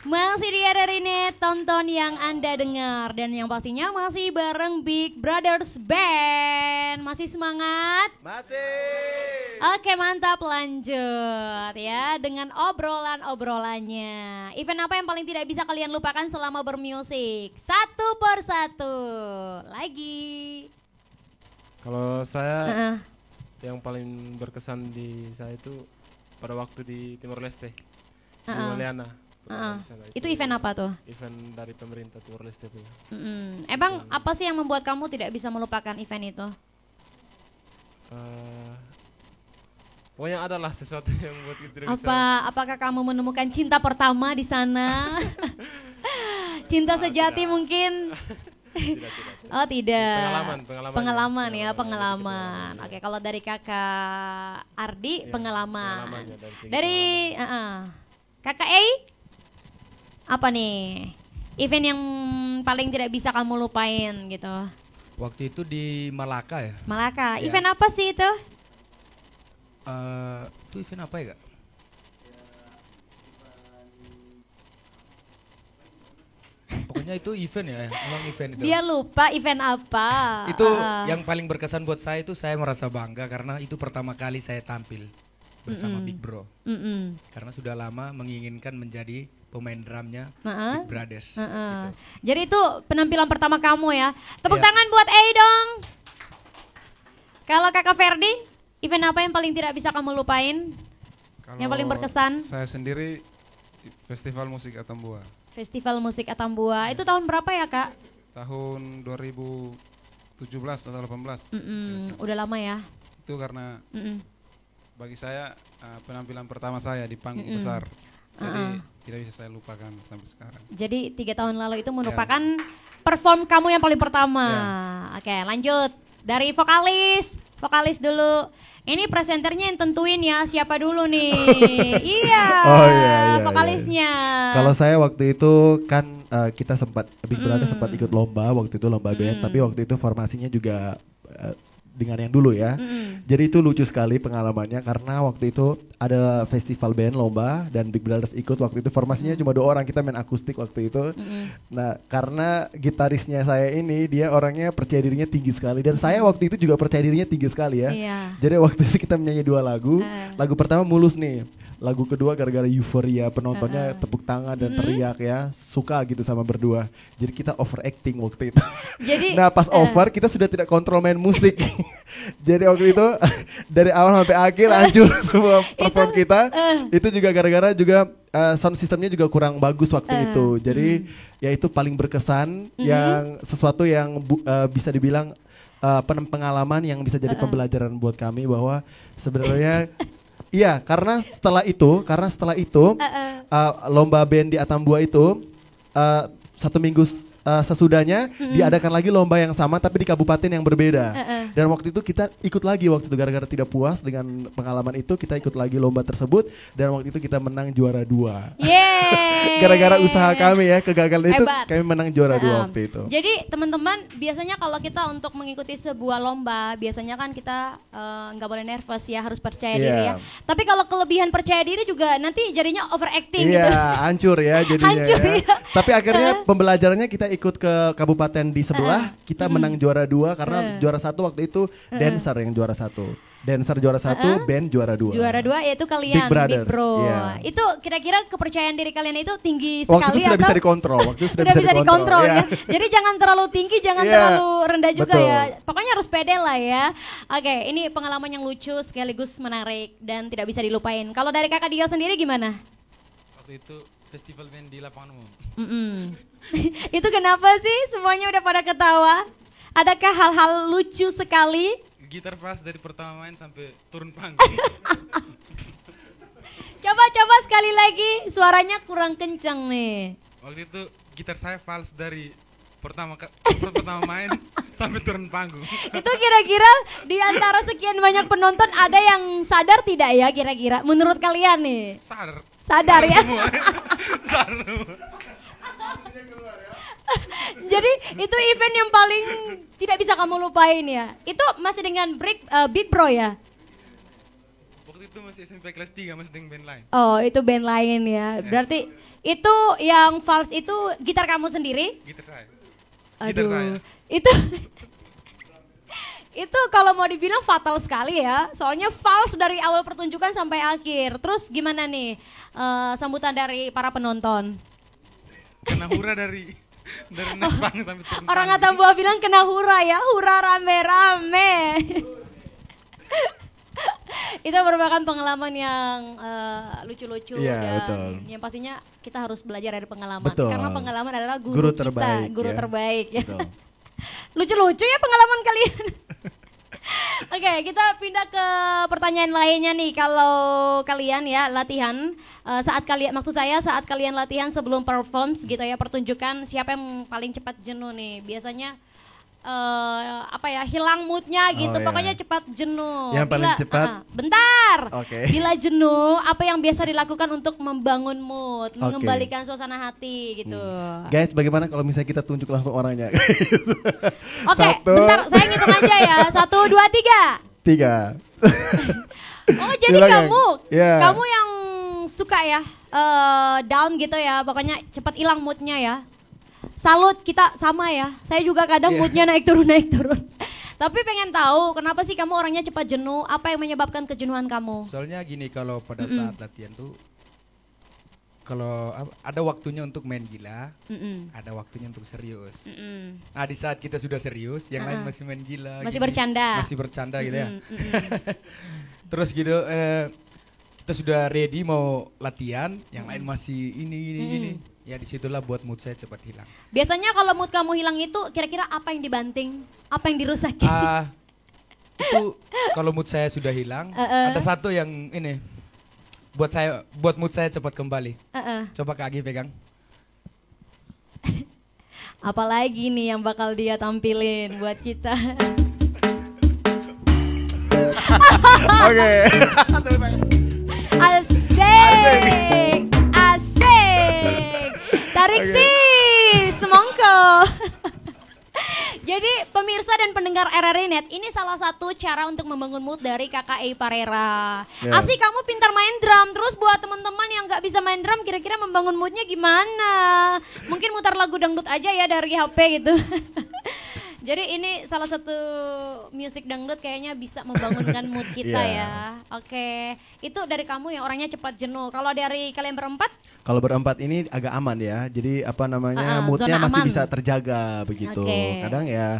Masih di RRI Net, tonton yang Anda dengar. Dan yang pastinya masih bareng Big Brothers Band. Masih semangat? Masih. Oke, mantap, lanjut ya dengan obrolannya. Event apa yang paling tidak bisa kalian lupakan selama bermusik? Satu persatu. Lagi. Kalau saya yang paling berkesan di saya itu pada waktu di Timor Leste, di Maliana. Itu event apa tuh? Event dari pemerintah Timor Leste tuh. Emang apa sih yang membuat kamu tidak bisa melupakan event itu? Pokoknya adalah sesuatu yang membuat kita tidak bisa. Apakah kamu menemukan cinta pertama di sana? Cinta sejati mungkin? Tidak. Oh tidak. Pengalaman. Oke, kalau dari kakak Ardi pengalaman. Dari kakak Ei, apa nih event yang paling tidak bisa kamu lupain gitu? Waktu itu di Malaka ya. Malaka. Ya. Event apa sih itu? Itu event apa ya Kak? Pokoknya itu event ya, memang event itu. Dia lupa event apa. Itu yang paling berkesan buat saya itu saya merasa bangga karena itu pertama kali saya tampil bersama Big Bro. Karena sudah lama menginginkan menjadi pemain drumnya Big Brothers. Gitu. Jadi itu penampilan pertama kamu ya. Tepuk tangan buat Ei dong. Kalau kakak Ferdi, event apa yang paling tidak bisa kamu lupain? Yang paling berkesan? Saya sendiri Festival Musik Atambua. Festival Musik Atambua. Itu tahun berapa ya Kak? Tahun 2017 atau 18. Udah lama ya? Itu karena bagi saya penampilan pertama saya di panggung besar. Jadi tidak bisa saya lupakan sampai sekarang. Jadi 3 tahun lalu itu merupakan perform kamu yang paling pertama. Oke, lanjut. Dari vokalis dulu. Ini presenternya yang tentuin ya siapa dulu nih. Iya. Vokalisnya. Kalau saya waktu itu kan kita sempat Big Brother sempat ikut lomba, waktu itu lomba band, tapi waktu itu formasinya juga dengan yang dulu ya. Jadi itu lucu sekali pengalamannya karena waktu itu ada festival band lomba dan Big Brothers ikut, waktu itu formasinya cuma 2 orang, kita main akustik waktu itu. Nah, karena gitarisnya saya ini dia orangnya percaya dirinya tinggi sekali dan saya waktu itu juga percaya dirinya tinggi sekali ya. Jadi waktu itu kita menyanyi 2 lagu. Lagu pertama mulus nih. Lagu kedua gara-gara euforia penontonnya tepuk tangan dan teriak ya, suka gitu sama berdua. Jadi kita overacting waktu itu. Jadi, nah pas over kita sudah tidak kontrol main musik. Jadi waktu itu dari awal sampai akhir hancur semua perform kita. Itu juga gara-gara juga sound systemnya juga kurang bagus waktu itu. Jadi ya itu paling berkesan, yang sesuatu yang bisa dibilang pengalaman yang bisa jadi pembelajaran buat kami bahwa sebenarnya iya, karena setelah itu lomba band di Atambua itu 1 minggu sesudahnya diadakan lagi lomba yang sama tapi di kabupaten yang berbeda. Dan waktu itu kita ikut lagi waktu itu gara-gara tidak puas dengan pengalaman itu, kita ikut lagi lomba tersebut dan waktu itu kita menang juara 2. Gara-gara usaha kami ya, kegagalan itu kami menang juara 2 waktu itu. Jadi teman-teman, biasanya kalau kita untuk mengikuti sebuah lomba, biasanya kan kita nggak boleh nervous ya, harus percaya diri ya. Tapi kalau kelebihan percaya diri juga nanti jadinya overacting gitu. Hancur ya jadinya. Hancur, ya. Tapi akhirnya pembelajarannya kita ikut ke kabupaten di sebelah, kita menang juara 2 karena juara 1 waktu itu dancer yang juara 1. Dancer juara 1, band juara 2. Juara 2 yaitu kalian, Big Bro. Itu kira-kira kepercayaan diri kalian itu tinggi sekali waktu itu sudah bisa dikontrol. Waktu itu sudah bisa dikontrol ya. Jadi jangan terlalu tinggi, jangan terlalu rendah juga ya. Pokoknya harus pede lah ya. Oke, ini pengalaman yang lucu sekaligus menarik dan tidak bisa dilupain. Kalau dari Kakak Dio sendiri gimana? Waktu itu festival band di lapangan umum. Itu kenapa sih semuanya udah pada ketawa? Adakah hal-hal lucu sekali? Gitar pas dari pertama main sampai turun panggung. Coba sekali lagi, suaranya kurang kencang nih. Waktu itu gitar saya fals dari pertama main sampai turun panggung. Itu kira-kira di antara sekian banyak penonton ada yang sadar tidak ya kira-kira? Menurut kalian nih? Sadar ya? Jadi itu event yang paling tidak bisa kamu lupain ya. Itu masih dengan Big Bro ya? Waktu itu masih SMP kelas 3, masih dengan band lain. Oh, itu band lain ya. Berarti itu yang fals itu gitar kamu sendiri? Gitar saya. Aduh, gitar saya. Itu kalau mau dibilang fatal sekali ya. Soalnya fals dari awal pertunjukan sampai akhir. Terus gimana nih sambutan dari para penonton? Kena hura dari naik panggung sampai turun. Orang Atambua bilang kena hura ya, hura rame-rame. Itu merupakan pengalaman yang lucu-lucu dan yang pastinya kita harus belajar dari pengalaman. Karena pengalaman adalah guru kita, guru terbaik ya. Lucu-lucu ya pengalaman kalian. Oke, kita pindah ke pertanyaan lainnya nih. Kalau kalian ya latihan saat kalian latihan sebelum performs gitu ya, pertunjukan, siapa yang paling cepat jenuh nih? Biasanya hilang moodnya gitu, pokoknya cepat jenuh. Yang paling cepat? Bentar. Bila jenuh, apa yang biasa dilakukan untuk membangun mood, mengembalikan suasana hati gitu? Guys, bagaimana kalau misalnya kita tunjuk langsung orangnya? Bentar, saya ngitung aja ya. 1, 2, 3. 3. Oh, jadi kamu yang suka ya down gitu ya, pokoknya cepat hilang moodnya ya. Salut, kita sama ya. Saya juga kadang moodnya naik turun. Tapi pengen tahu kenapa sih kamu orangnya cepat jenuh? Apa yang menyebabkan kejenuhan kamu? Soalnya gini, kalau pada saat latihan tuh, kalau ada waktunya untuk main gila, ada waktunya untuk serius. Nah, di saat kita sudah serius, yang lain masih main gila, masih bercanda gitu ya. Terus gitu, kita sudah ready mau latihan, yang lain masih ini. Ya disitulah buat mood saya cepat hilang. Biasanya kalau mood kamu hilang itu kira-kira apa yang dibanting? Apa yang dirusaki? Itu kalau mood saya sudah hilang, ada satu yang ini buat mood saya cepat kembali. Coba Kak Agi pegang. Apalagi nih yang bakal dia tampilin buat kita. Oke. Asik. Tarik sih, semongko. Jadi pemirsa dan pendengar RRI Net, ini salah satu cara untuk membangun mood dari Kakak Ei Parera. Asik, kamu pintar main drum. Terus buat teman-teman yang nggak bisa main drum, kira-kira membangun moodnya gimana? Mungkin mutar lagu dangdut aja ya dari HP gitu. Jadi ini salah satu musik dangdut kayaknya bisa membangunkan mood kita ya. Oke, itu dari kamu yang orangnya cepat jenuh. Kalau dari kalian berempat? Kalau berempat ini agak aman ya. Jadi moodnya masih bisa terjaga begitu. Kadang ya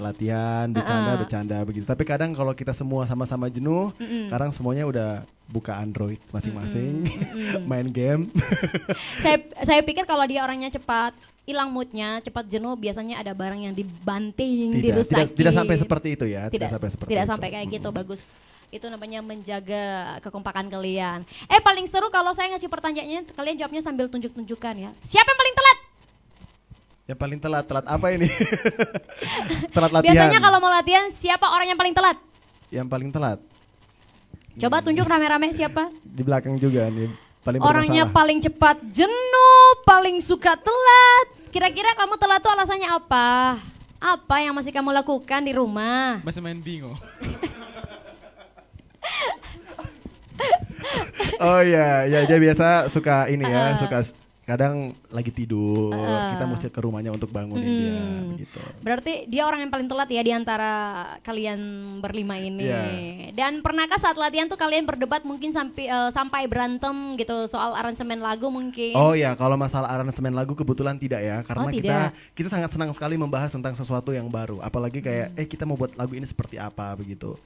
latihan, bercanda begitu. Tapi kadang kalau kita semua sama-sama jenuh, kadang semuanya udah buka Android masing-masing, main game. Saya pikir kalau dia orangnya cepat hilang moodnya, cepat jenuh, biasanya ada barang yang dibanting, dirusakin. Tidak sampai seperti itu ya. Tidak sampai kayak gitu, bagus. Itu namanya menjaga kekompakan kalian. Paling seru kalau saya ngasih pertanyaannya, kalian jawabnya sambil tunjuk-tunjukkan ya. Siapa yang paling telat? Yang paling telat apa ini? Telat latihan. Biasanya kalau mau latihan siapa orang yang paling telat? Yang paling telat. Coba tunjuk rame-rame siapa? Di belakang juga nih. Paling Orangnya bermasalah. paling cepat jenuh, paling suka telat. Kira-kira kamu telat tuh alasannya apa? Apa yang masih kamu lakukan di rumah? Masih main bingo. Oh iya, ya dia biasa suka ini ya, suka kadang lagi tidur, kita mesti ke rumahnya untuk bangunin dia begitu. Berarti dia orang yang paling telat ya di antara kalian berlima ini. Dan pernahkah saat latihan tuh kalian berdebat mungkin sampai berantem gitu soal aransemen lagu mungkin? Oh ya, kalau masalah aransemen lagu kebetulan tidak ya, karena tidak. kita sangat senang sekali membahas tentang sesuatu yang baru, apalagi kayak kita mau buat lagu ini seperti apa begitu.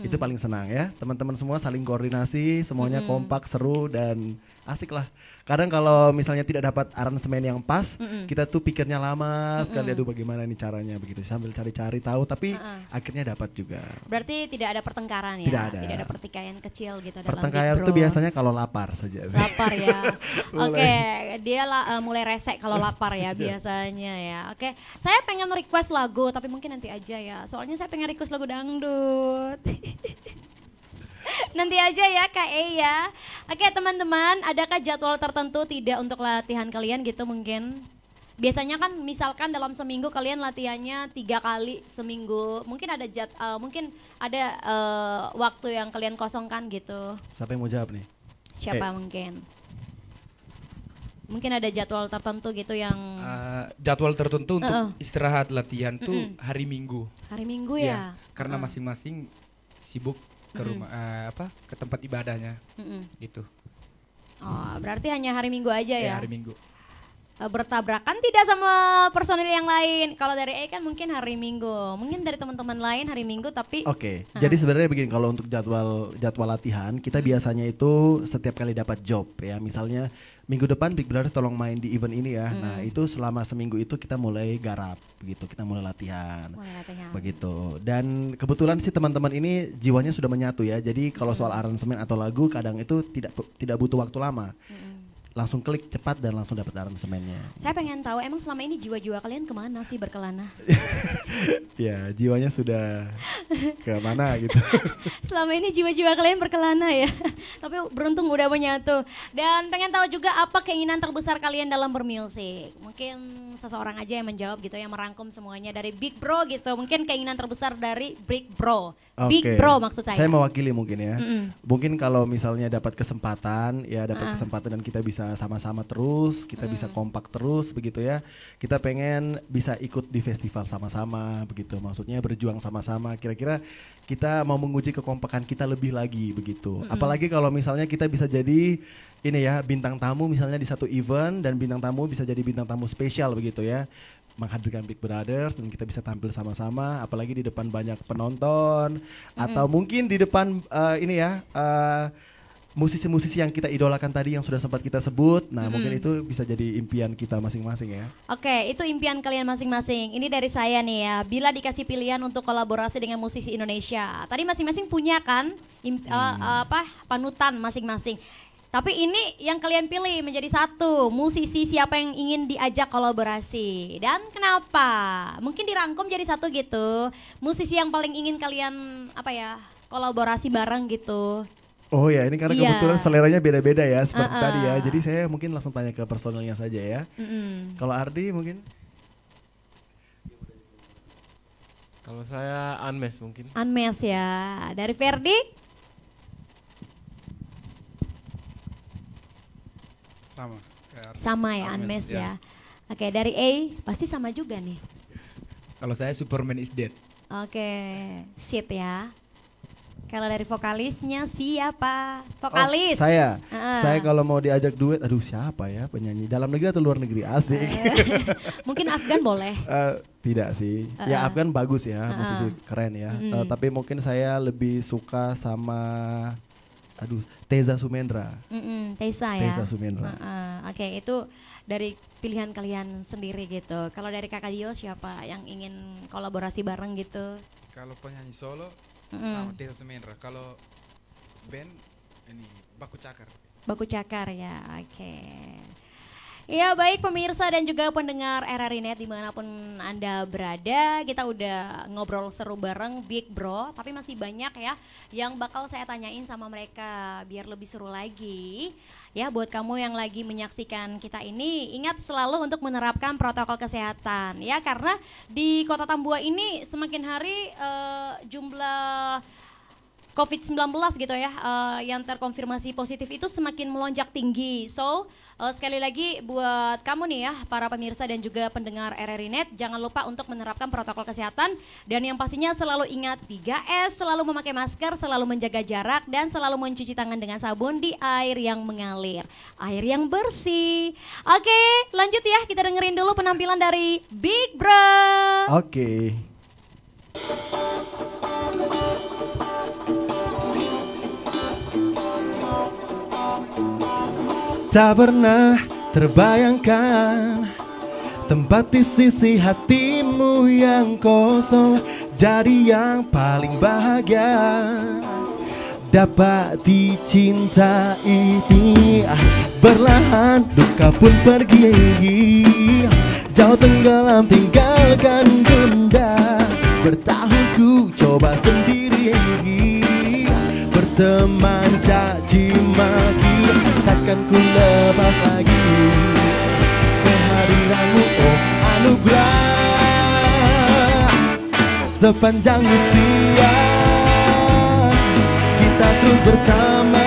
Itu paling senang ya, teman-teman semua saling koordinasi, semuanya kompak, seru dan asik lah. Kadang kalau misalnya tidak dapat aransemen yang pas, kita tuh pikirnya lama sekali, aduh bagaimana ini caranya begitu, sambil cari-cari tahu, tapi akhirnya dapat juga. Berarti tidak ada pertengkaran ya? Tidak ada pertikaian kecil gitu dalam Pertengkaran tuh biasanya kalau lapar saja sih. Lapar ya. Oke, dia mulai resek kalau lapar ya biasanya ya. Oke, saya pengen request lagu tapi mungkin nanti aja ya. Soalnya saya pengen request lagu dangdut. Nanti aja ya Kak E ya. Oke teman-teman, adakah jadwal tertentu tidak untuk latihan kalian gitu mungkin? Biasanya kan misalkan dalam seminggu kalian latihannya 3 kali seminggu. Mungkin ada waktu yang kalian kosongkan gitu. Siapa yang mau jawab nih? Siapa mungkin? Mungkin ada jadwal tertentu gitu yang jadwal tertentu untuk istirahat latihan tuh hari Minggu. Hari Minggu ya? Karena masing-masing sibuk ke rumah ke tempat ibadahnya gitu. Oh, berarti hanya hari Minggu aja ya? Hari Minggu. Bertabrakan tidak sama personil yang lain? Kalau dari E kan mungkin hari Minggu, mungkin dari teman-teman lain hari Minggu tapi. Oke. Jadi sebenarnya begini, kalau untuk jadwal latihan kita biasanya itu setiap kali dapat job ya, misalnya minggu depan Big Brothers tolong main di event ini ya. Nah itu selama seminggu itu kita mulai garap begitu, kita mulai latihan. Begitu. Dan kebetulan sih teman-teman ini jiwanya sudah menyatu ya. Jadi kalau soal aransemen atau lagu kadang itu tidak butuh waktu lama. Langsung klik cepat dan langsung dapat aransemennya. Saya pengen tahu emang selama ini jiwa-jiwa kalian kemana sih berkelana? Ya jiwanya sudah kemana gitu. Selama ini jiwa-jiwa kalian berkelana ya. Tapi beruntung udah menyatu. Dan pengen tahu juga apa keinginan terbesar kalian dalam bermusik. Mungkin seseorang aja yang menjawab gitu, yang merangkum semuanya dari Big Bro gitu. Mungkin keinginan terbesar dari Big Bro. Big Bro maksud saya. Saya mewakili mungkin ya. Mungkin kalau misalnya dapat kesempatan dan kita bisa sama-sama terus, kita bisa kompak terus begitu ya. Kita pengen bisa ikut di festival sama-sama begitu. Maksudnya berjuang sama-sama. Kira-kira kita mau menguji kekompakan kita lebih lagi begitu. Apalagi kalau misalnya kita bisa jadi ini ya, bintang tamu misalnya di satu event dan bintang tamu bisa jadi bintang tamu spesial begitu ya. Menghadirkan Big Brothers dan kita bisa tampil sama-sama, apalagi di depan banyak penonton atau mungkin di depan musisi-musisi yang kita idolakan tadi yang sudah sempat kita sebut. Nah mungkin itu bisa jadi impian kita masing-masing ya. Oke, itu impian kalian masing-masing. Ini dari saya nih ya, bila dikasih pilihan untuk kolaborasi dengan musisi Indonesia, tadi masing-masing punya kan panutan masing-masing. Tapi ini yang kalian pilih menjadi satu, musisi siapa yang ingin diajak kolaborasi dan kenapa? Mungkin dirangkum jadi satu gitu, musisi yang paling ingin kalian kolaborasi bareng gitu. Oh ya, ini karena kebetulan seleranya beda-beda ya seperti tadi ya. Jadi saya mungkin langsung tanya ke personelnya saja ya. Kalau Ardi mungkin? Kalau saya Anmes mungkin. Anmes ya. Dari Ferdi? Sama ya, Anmes ya. Oke, dari A pasti sama juga nih. Kalau saya Superman is Dead. Oke, sip ya. Kalau dari vokalisnya siapa? Vokalis? Saya kalau mau diajak duet, aduh siapa ya penyanyi dalam negeri atau luar negeri? Asik. Mungkin Afgan boleh? Tidak sih, ya Afgan bagus ya, musisi keren ya. Tapi mungkin saya lebih suka sama Teza Sumendra. Teza ya. Teza Sumendra. Oke, itu dari pilihan kalian sendiri gitu. Kalau dari Kakak Dio siapa yang ingin kolaborasi bareng gitu? Kalau penyanyi solo sama Teza Sumendra. Kalau band ini Baku Cakar. Baku Cakar ya, oke. Ya baik pemirsa dan juga pendengar RRI Net dimanapun Anda berada, kita udah ngobrol seru bareng Big Bro, tapi masih banyak ya yang bakal saya tanyain sama mereka biar lebih seru lagi. Ya buat kamu yang lagi menyaksikan kita ini, ingat selalu untuk menerapkan protokol kesehatan ya, karena di Kota Tambua ini semakin hari jumlah COVID-19 gitu ya, yang terkonfirmasi positif itu semakin melonjak tinggi. So, sekali lagi buat kamu nih ya, para pemirsa dan juga pendengar RRI Net, jangan lupa untuk menerapkan protokol kesehatan. Dan yang pastinya selalu ingat 3S, selalu memakai masker, selalu menjaga jarak, dan selalu mencuci tangan dengan sabun di air yang mengalir. Air yang bersih. Oke, lanjut ya, kita dengerin dulu penampilan dari Big Bro. Oke. Tak pernah terbayangkan tempat di sisi hatimu yang kosong jadi yang paling bahagia. Dapat dicintai ini berlahan duka pun pergi, jauh tenggelam tinggalkan bunda. Bertahun ku coba sendiri, berteman caci maki, takkan ku lepas lagi kehadiranmu, oh anugerah. Sepanjang usia kita terus bersama,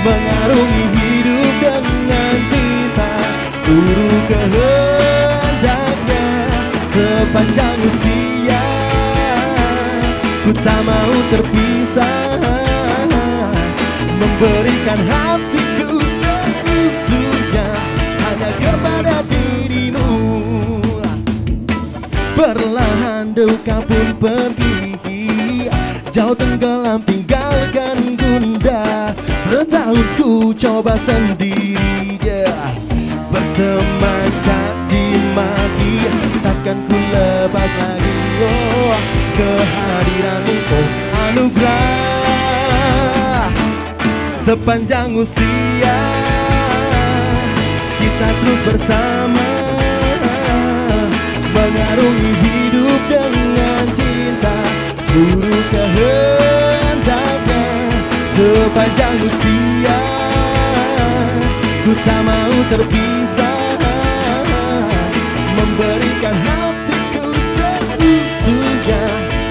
mengarungi hidup dengan cinta, turun kehendaknya. Sepanjang usia ku tak mau terpisah, memberikan hatiku seutuhnya hanya kepada dirimu. Perlahan duka pun pergi, jauh tenggelam tinggalkan bunda. Bertahun ku coba sendiri, berteman caci maki, takkan ku lepas lagi, oh kehadiranmu, oh anugerah. Sepanjang usia kita terus bersama, mengarungi hidup dengan cinta, seluruh kehendaknya. Sepanjang usia ku tak mau terpisah, memberikan hatiku seutuhnya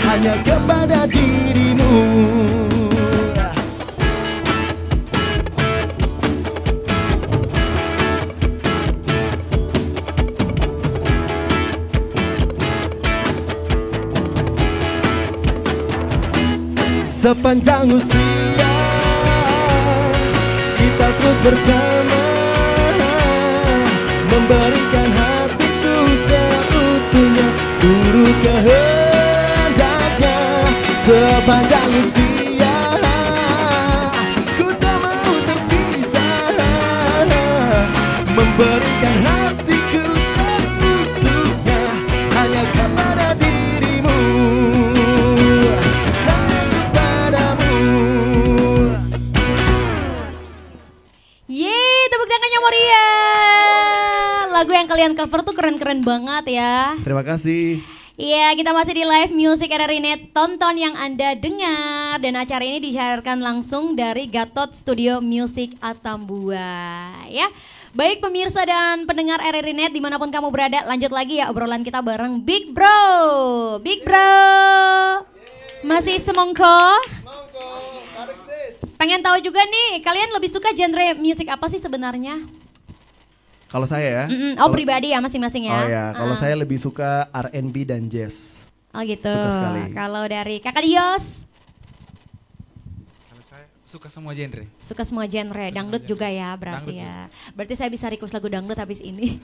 hanya kepada dirimu. Sepanjang usia kita terus bersama, memberikan hatiku seutuhnya, seluruh kehendaknya. Sepanjang usia ku tak mau terpisah, memberikan hatiku seutuhnya hanya kepada dirimu. Lagu yang kalian cover tuh keren-keren banget ya. Terima kasih. Iya, kita masih di live music RRI Net, tonton yang Anda dengar. Dan acara ini disiarkan langsung dari Gatot Studio Music Atambua ya. Baik pemirsa dan pendengar RRI Net dimanapun kamu berada, lanjut lagi ya obrolan kita bareng Big Bro. Big Bro, masih semongko? Pengen tahu juga nih, kalian lebih suka genre musik apa sih sebenarnya? Kalau saya ya. Oh pribadi ya masing-masing ya. Oh ya, kalau saya lebih suka R&B dan jazz. Oh gitu. Suka sekali. Kalau dari Kakak Dios? Kalau saya suka semua genre. Suka semua genre, dangdut juga ya berarti ya. Berarti saya bisa request lagu dangdut habis ini.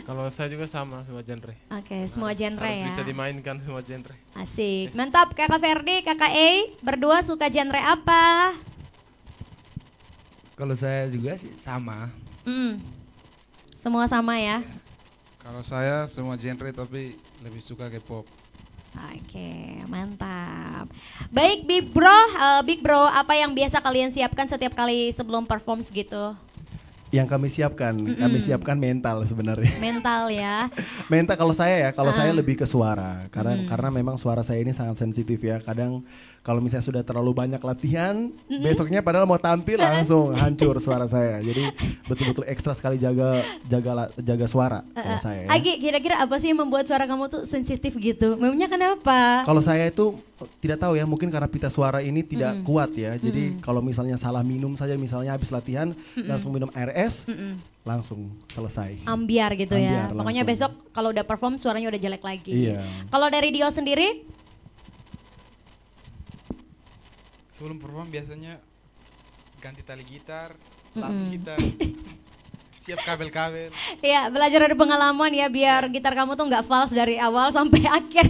Kalau saya juga sama semua genre. Oke, semua genre harus ya. bisa dimainkan semua genre. Asik, mantap. Kakak Ferdi, Kakak E, berdua suka genre apa? Kalau saya juga sih sama. Semua sama ya. Kalau saya semua genre tapi lebih suka K-pop. Oke, mantap. Baik Big Bro, apa yang biasa kalian siapkan setiap kali sebelum perform gitu? Yang kami siapkan mental sebenarnya. Mental ya. Mental kalau saya lebih ke suara karena memang suara saya ini sangat sensitif ya. Kadang kalau misalnya sudah terlalu banyak latihan, besoknya padahal mau tampil langsung hancur suara saya. Jadi betul-betul ekstra sekali jaga suara kalau saya. Agi, kira-kira apa sih yang membuat suara kamu tuh sensitif gitu? Memangnya kenapa? Kalau saya itu tidak tahu ya, mungkin karena pita suara ini tidak kuat ya. Jadi kalau misalnya salah minum saja, misalnya habis latihan langsung minum air es, langsung selesai. Ambiar gitu ya. Ambiar, Pokoknya langsung. besok kalau udah perform suaranya udah jelek lagi. Iya. Kalau dari Dio sendiri? Sebelum perform biasanya ganti tali gitar, lampu gitar, siap kabel-kabel. Iya, belajar dari pengalaman ya biar gitar kamu tuh nggak fals dari awal sampai akhir.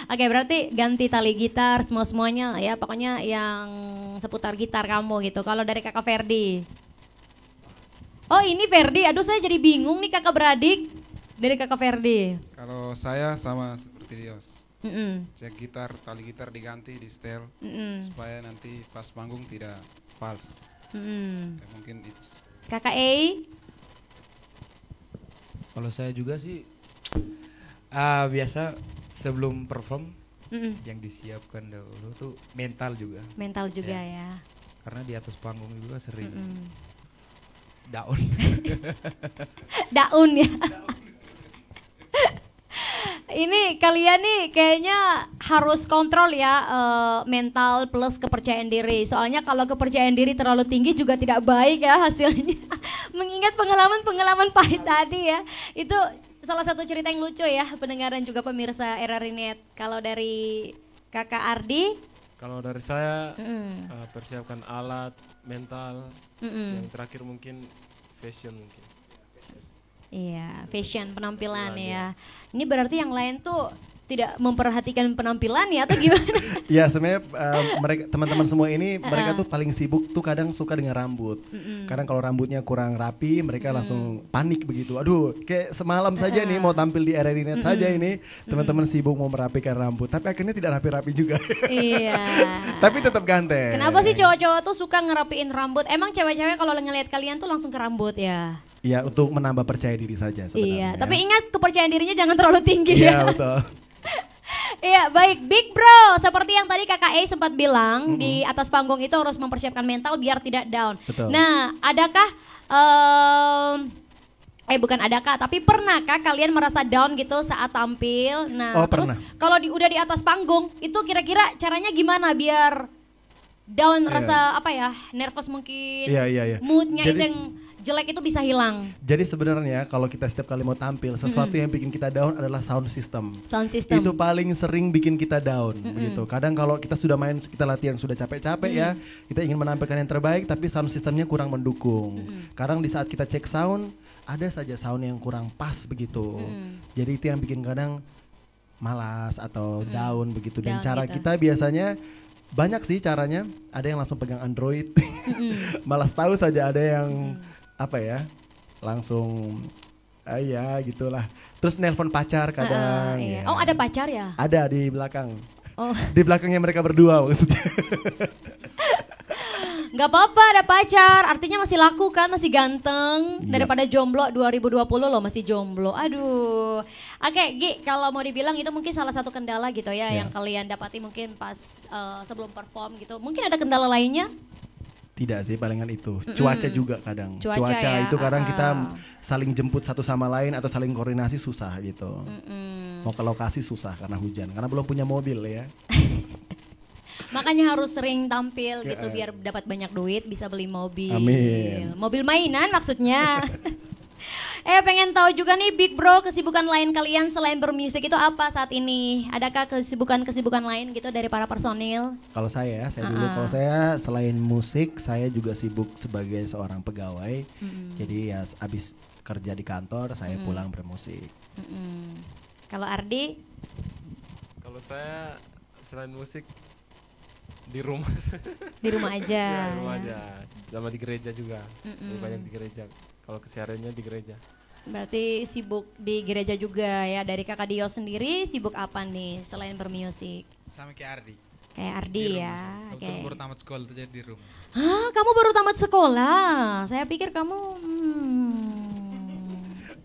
Oke, berarti ganti tali gitar semuanya ya, pokoknya yang seputar gitar kamu gitu. Kalau dari Kakak Ferdi? Oh ini Ferdi, aduh saya jadi bingung nih kakak beradik. Dari Kakak Ferdi. Kalau saya sama seperti Dios. Cek gitar, tali gitar diganti, di setel supaya nanti pas panggung tidak fals. Mungkin itu. Kakak E? Kalau saya juga sih biasa sebelum perform yang disiapkan dahulu tuh mental juga. Mental juga ya. Karena di atas panggung juga sering daun. Daun ya. Ini kalian nih kayaknya harus kontrol ya mental plus kepercayaan diri. Soalnya kalau kepercayaan diri terlalu tinggi juga tidak baik ya hasilnya. Mengingat pengalaman pahit tadi ya. Itu salah satu cerita yang lucu ya pendengar dan juga pemirsa RRI Net. Kalau dari Kakak Ardi? Kalau dari saya persiapkan alat, mental. Yang terakhir mungkin fashion mungkin. Iya, fashion, penampilan ya. Ini berarti yang lain tuh tidak memperhatikan penampilan ya atau gimana? Ya sebenarnya mereka teman-teman semua ini mereka tuh paling sibuk tuh kadang suka dengan rambut. Kadang kalau rambutnya kurang rapi mereka langsung panik begitu. Aduh, kayak semalam saja nih mau tampil di RRI Net saja ini teman-teman sibuk mau merapikan rambut, tapi akhirnya tidak rapi-rapi juga. Iya. Tapi tetap ganteng. Kenapa sih cowok-cowok tuh suka ngerapiin rambut? Emang cewek-cewek kalau ngelihat kalian tuh langsung ke rambut ya? Iya, untuk menambah percaya diri saja sebenarnya. Iya, tapi ingat kepercayaan dirinya jangan terlalu tinggi ya. Iya, betul. Iya, baik Big Bro, seperti yang tadi Kakak E sempat bilang di atas panggung itu harus mempersiapkan mental biar tidak down. Betul. Nah, adakah bukan adakah, tapi pernahkah kalian merasa down gitu saat tampil? Nah, terus kalau udah di atas panggung itu kira-kira caranya gimana biar down rasa apa ya, nervous mungkin, moodnya itu yang jelek itu bisa hilang. Jadi sebenarnya kalau kita setiap kali mau tampil, sesuatu yang bikin kita down adalah sound system. Sound system. Itu paling sering bikin kita down begitu. Kadang kalau kita sudah main, kita latihan sudah capek-capek ya, kita ingin menampilkan yang terbaik tapi sound systemnya kurang mendukung. Kadang di saat kita cek sound, ada saja sound yang kurang pas begitu. Jadi itu yang bikin kadang malas atau down begitu. Dan cara kita biasanya banyak sih caranya. Ada yang langsung pegang Android. Malas tahu saja, ada yang apa ya, langsung ya gitulah. Terus nelpon pacar kadang. Iya. Oh ada pacar ya? Ada di belakang. Di belakangnya mereka berdua maksudnya. Gak apa-apa ada pacar, artinya masih laku kan, masih ganteng. Daripada jomblo 2020 loh, masih jomblo. Aduh. Oke Gi, kalau mau dibilang itu mungkin salah satu kendala gitu ya yang kalian dapati mungkin pas sebelum perform gitu. Mungkin ada kendala lainnya? Tidak sih, palingan itu. Cuaca juga kadang. Cuaca ya? Itu kadang kita saling jemput satu sama lain atau saling koordinasi susah gitu. Mau ke lokasi susah karena hujan, karena belum punya mobil ya. Makanya harus sering tampil gitu biar dapat banyak duit, bisa beli mobil. Amin. Mobil mainan maksudnya. Pengen tahu juga nih Big Bro, kesibukan lain kalian selain bermusik itu apa saat ini? Adakah kesibukan lain gitu dari para personil? Kalau saya dulu, kalau saya selain musik, saya juga sibuk sebagai seorang pegawai. Jadi ya abis kerja di kantor, saya pulang bermusik. Kalau Ardi? Kalau saya selain musik di rumah. Di rumah aja. Di rumah aja, sama di gereja juga. Lebih banyak di gereja. Kalau kesehariannya di gereja. Berarti sibuk di gereja juga ya. Dari Kakak Dio sendiri sibuk apa nih selain bermusik? Sama kayak Ardi. Kayak Ardi ya. Waktu baru tamat sekolah tuh jadi di rumah. Hah, kamu baru tamat sekolah? Saya pikir kamu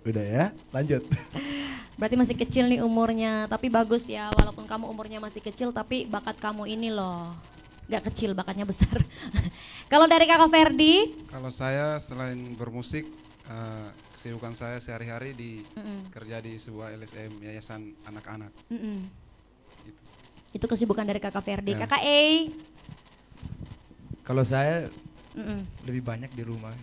Udah ya, lanjut. Berarti masih kecil nih umurnya, tapi bagus ya. Walaupun kamu umurnya masih kecil, tapi bakat kamu ini loh gak kecil, bakatnya besar. Kalau dari Kakak Ferdi? Kalau saya selain bermusik, kesibukan saya sehari-hari kerja di sebuah LSM, Yayasan Anak-Anak. Itu kesibukan dari Kakak Ferdi. Ya. Kakak E? Kalau saya lebih banyak di rumah.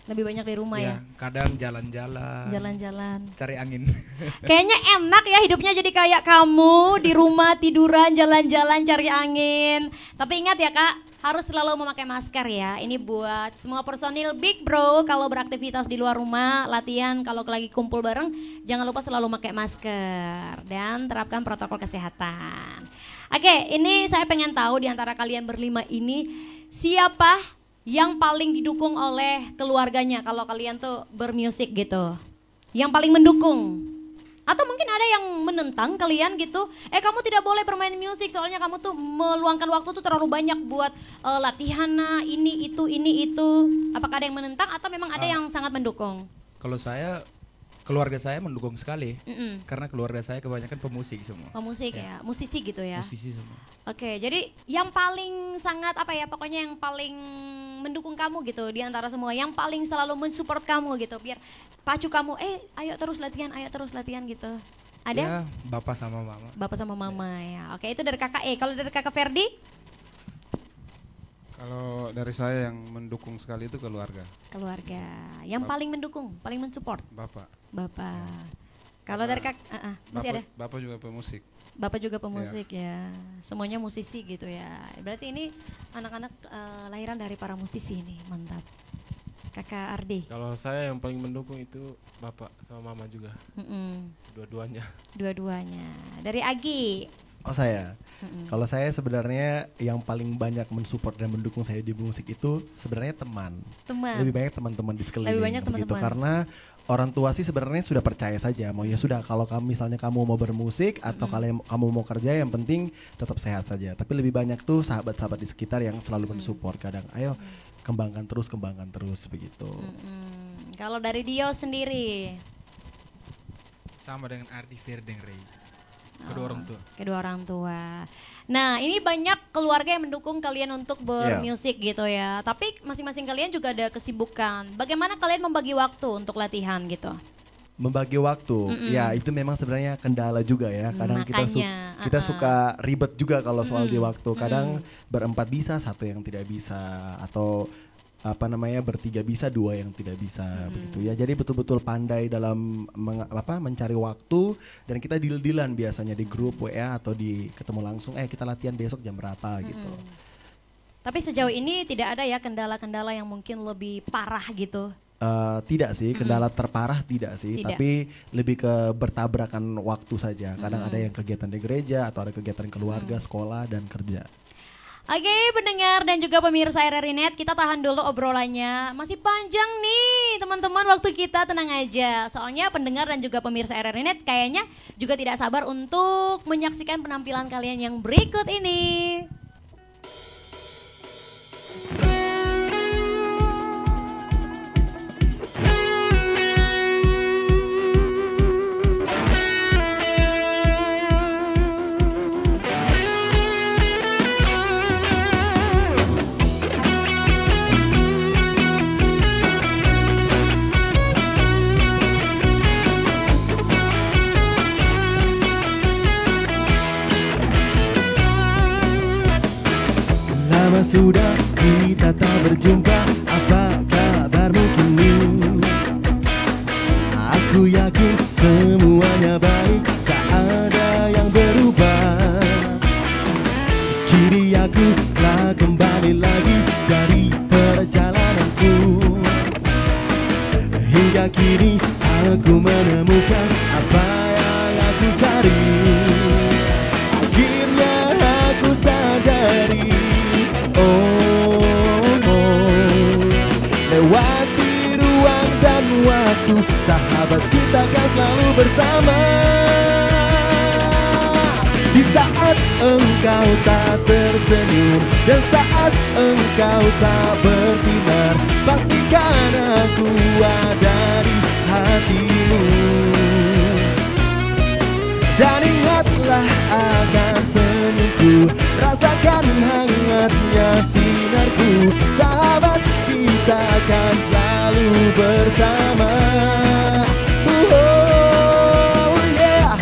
Lebih banyak di rumah ya? Kadang jalan-jalan. Jalan-jalan. Cari angin. Kayaknya enak ya hidupnya jadi kayak kamu di rumah tiduran, jalan-jalan, cari angin. Tapi ingat ya Kak, harus selalu memakai masker ya. Ini buat semua personil Big Bro kalau beraktivitas di luar rumah, latihan, kalau lagi kumpul bareng, jangan lupa selalu pakai masker dan terapkan protokol kesehatan. Oke, ini saya pengen tahu di antara kalian berlima ini siapa yang paling didukung oleh keluarganya kalau kalian tuh bermusik gitu? Yang paling mendukung? Atau mungkin ada yang menentang kalian gitu, kamu tidak boleh bermain musik soalnya kamu tuh meluangkan waktu tuh terlalu banyak buat latihan ini itu. Apakah ada yang menentang atau memang ada yang sangat mendukung? Kalau saya, keluarga saya mendukung sekali, karena keluarga saya kebanyakan pemusik semua. Pemusik ya, musisi gitu ya. Musisi semua. Oke, jadi yang paling sangat pokoknya yang paling mendukung kamu gitu di antara semua, yang paling selalu mensupport kamu gitu, biar pacu kamu, ayo terus latihan gitu. Ada? Ya, bapak sama mama. Bapak sama mama ya. Oke, itu dari Kakak E. Kalau dari Kakak Ferdi? Kalau dari saya yang mendukung sekali itu keluarga. Keluarga. Yang paling mendukung, paling mensupport? Bapak. Kalau dari masih ada? Bapak juga pemusik. Bapak juga pemusik ya. Semuanya musisi gitu ya. Berarti ini anak-anak lahiran dari para musisi ini, mantap. Kakak Ardi? Kalau saya yang paling mendukung itu bapak sama mama juga. Dua-duanya. Dari Agi? Oh saya, kalau saya sebenarnya yang paling banyak mensupport dan mendukung saya di musik itu sebenarnya teman. Lebih banyak teman-teman di sekeliling. Lebih banyak teman-teman. Karena orang tua sih sebenarnya sudah percaya saja, mau ya sudah kalau misalnya kamu mau bermusik atau kalau kamu mau kerja yang penting tetap sehat saja. Tapi lebih banyak tuh sahabat-sahabat di sekitar yang selalu mensupport, kadang ayo kembangkan terus begitu. Kalau dari Dio sendiri? Sama dengan Ardi, Ferdi, dan Ray. Kedua orang tua. Nah, ini banyak keluarga yang mendukung kalian untuk bermusik gitu ya. Tapi masing-masing kalian juga ada kesibukan. Bagaimana kalian membagi waktu untuk latihan gitu? Membagi waktu, ya itu memang sebenarnya kendala juga ya. Kadang kita suka ribet juga kalau soal di waktu. Kadang berempat bisa, satu yang tidak bisa, atau bertiga bisa, dua yang tidak bisa begitu ya. Jadi betul-betul pandai dalam mencari waktu, dan kita deal-dealan biasanya di grup WA atau ketemu langsung, kita latihan besok jam berapa gitu. Tapi sejauh ini tidak ada ya kendala-kendala yang mungkin lebih parah gitu? Tidak sih, kendala terparah tidak sih, tapi lebih ke bertabrakan waktu saja. Kadang ada yang kegiatan di gereja atau ada kegiatan keluarga, sekolah dan kerja. Oke, pendengar dan juga pemirsa RRI Net, kita tahan dulu obrolannya. Masih panjang nih teman-teman, waktu kita, tenang aja. Soalnya pendengar dan juga pemirsa RRI Net kayaknya juga tidak sabar untuk menyaksikan penampilan kalian yang berikut ini. Lama sudah kita tak berjumpa, apa kabarmu kini? Aku yakin semuanya baik, tak ada yang berubah. Kini aku telah kembali lagi dari perjalananku. Hingga kini aku menemukan apa yang aku cari. Akhirnya aku sadari, lewati ruang dan waktu, sahabat kita kan selalu bersama. Di saat engkau tak tersenyum dan saat engkau tak bersinar, pastikan aku ada di hatimu. Dan ingatlah akan senyumku, rasakan hangatnya sinarku. Sahabat kita akan selalu bersama. Oh yeah.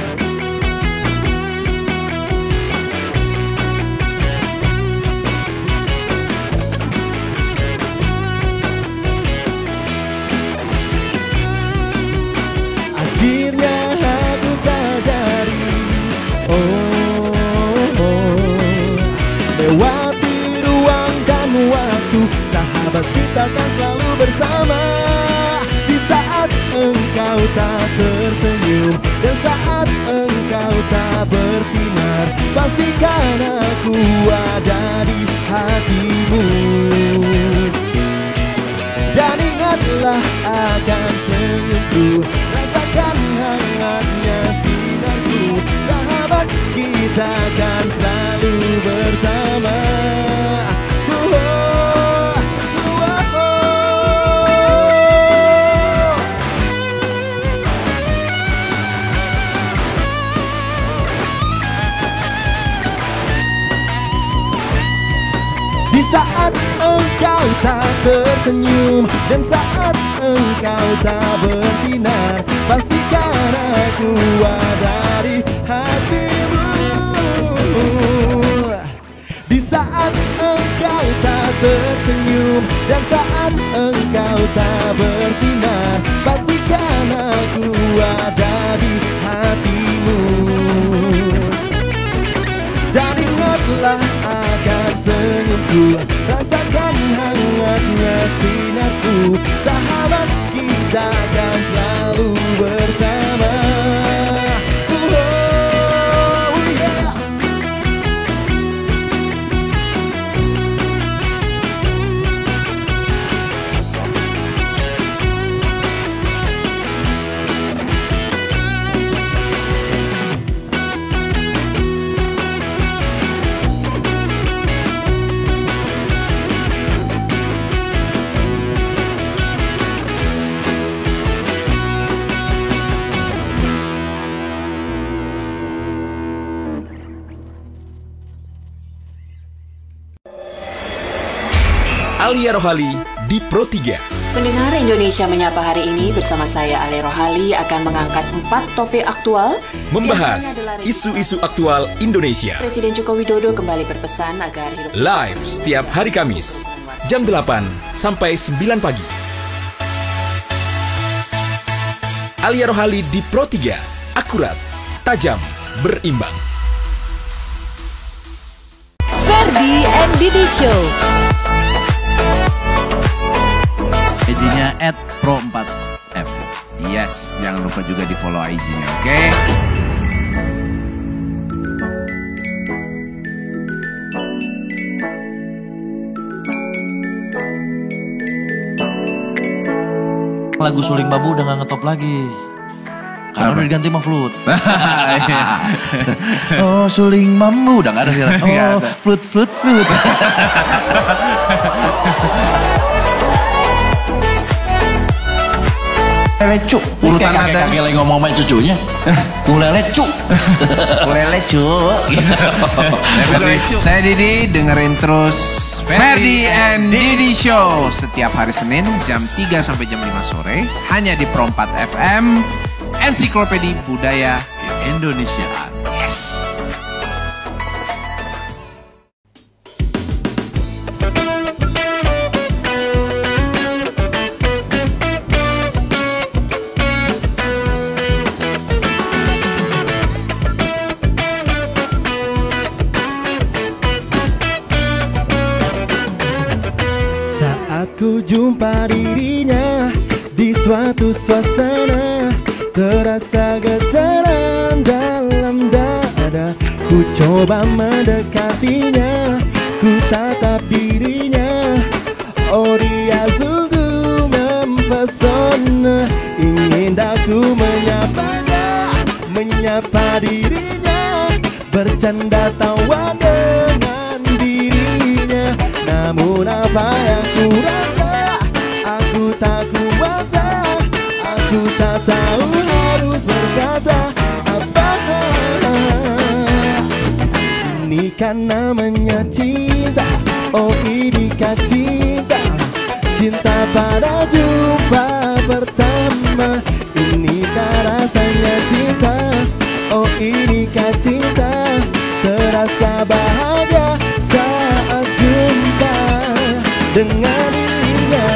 Akhirnya aku sadari, lewati ruang dan waktu, sahabat kita kan selalu bersama. Di saat engkau tak tersenyum dan saat engkau tak bersinar, pastikan aku ada di hatimu. Dan ingatlah akan senyumku, rasakan hangatnya sinarku. Sahabat kita akan selalu bersama. Di saat engkau tak tersenyum dan saat engkau tak bersinar, pastikan aku ada di hatimu. Di saat engkau tak tersenyum dan saat engkau tak bersinar, pastikan aku ada di hatimu. Dan ingatlah akan senyumku, rasakan hangatnya sinarku. Sahabat kita akan selalu bersama. Alia Rohali di Pro 3. Pendengar Indonesia Menyapa hari ini bersama saya Alia Rohali akan mengangkat 4 topik aktual, membahas isu-isu aktual Indonesia. Presiden Joko Widodo kembali berpesan agar hidup live setiap hari Kamis jam 8 sampai 9 pagi. Alia Rohali di Pro 3, akurat, tajam, berimbang. Ferdi and Didi Show. IG-nya @pro4f. Yes, jangan lupa juga di follow IG-nya, oke? Lagu Suling Bambu udah gak ngetop lagi. Karena udah diganti sama flute. Oh, Suling Bambu udah gak ada sekarang. Oh, flute. Lecu, urutan ada kakek lagi ngomong sama cucunya. Kulelecu. Saya Didi, dengerin terus Ferdi and Didi Show setiap hari Senin jam 3 sampai jam 5 sore hanya di Pro 4 FM, Ensiklopedi Budaya Indonesia. Yes. Ku jumpa dirinya di suatu suasana, terasa getaran dalam dada. Ku coba mendekatinya, ku tatap dirinya. Oh, dia sungguh mempesona, ingin ingin aku menyapa dirinya, bercanda tawa dengan dirinya. Namun apa yang ku rasa, aku tak kuasa, aku tak tahu harus berkata apa. Ini kan namanya cinta, oh inikah cinta, cinta pada jumpa pertama. Inikah rasanya cinta, oh inikah cinta, terasa bahagia saat jumpa dengan dirinya.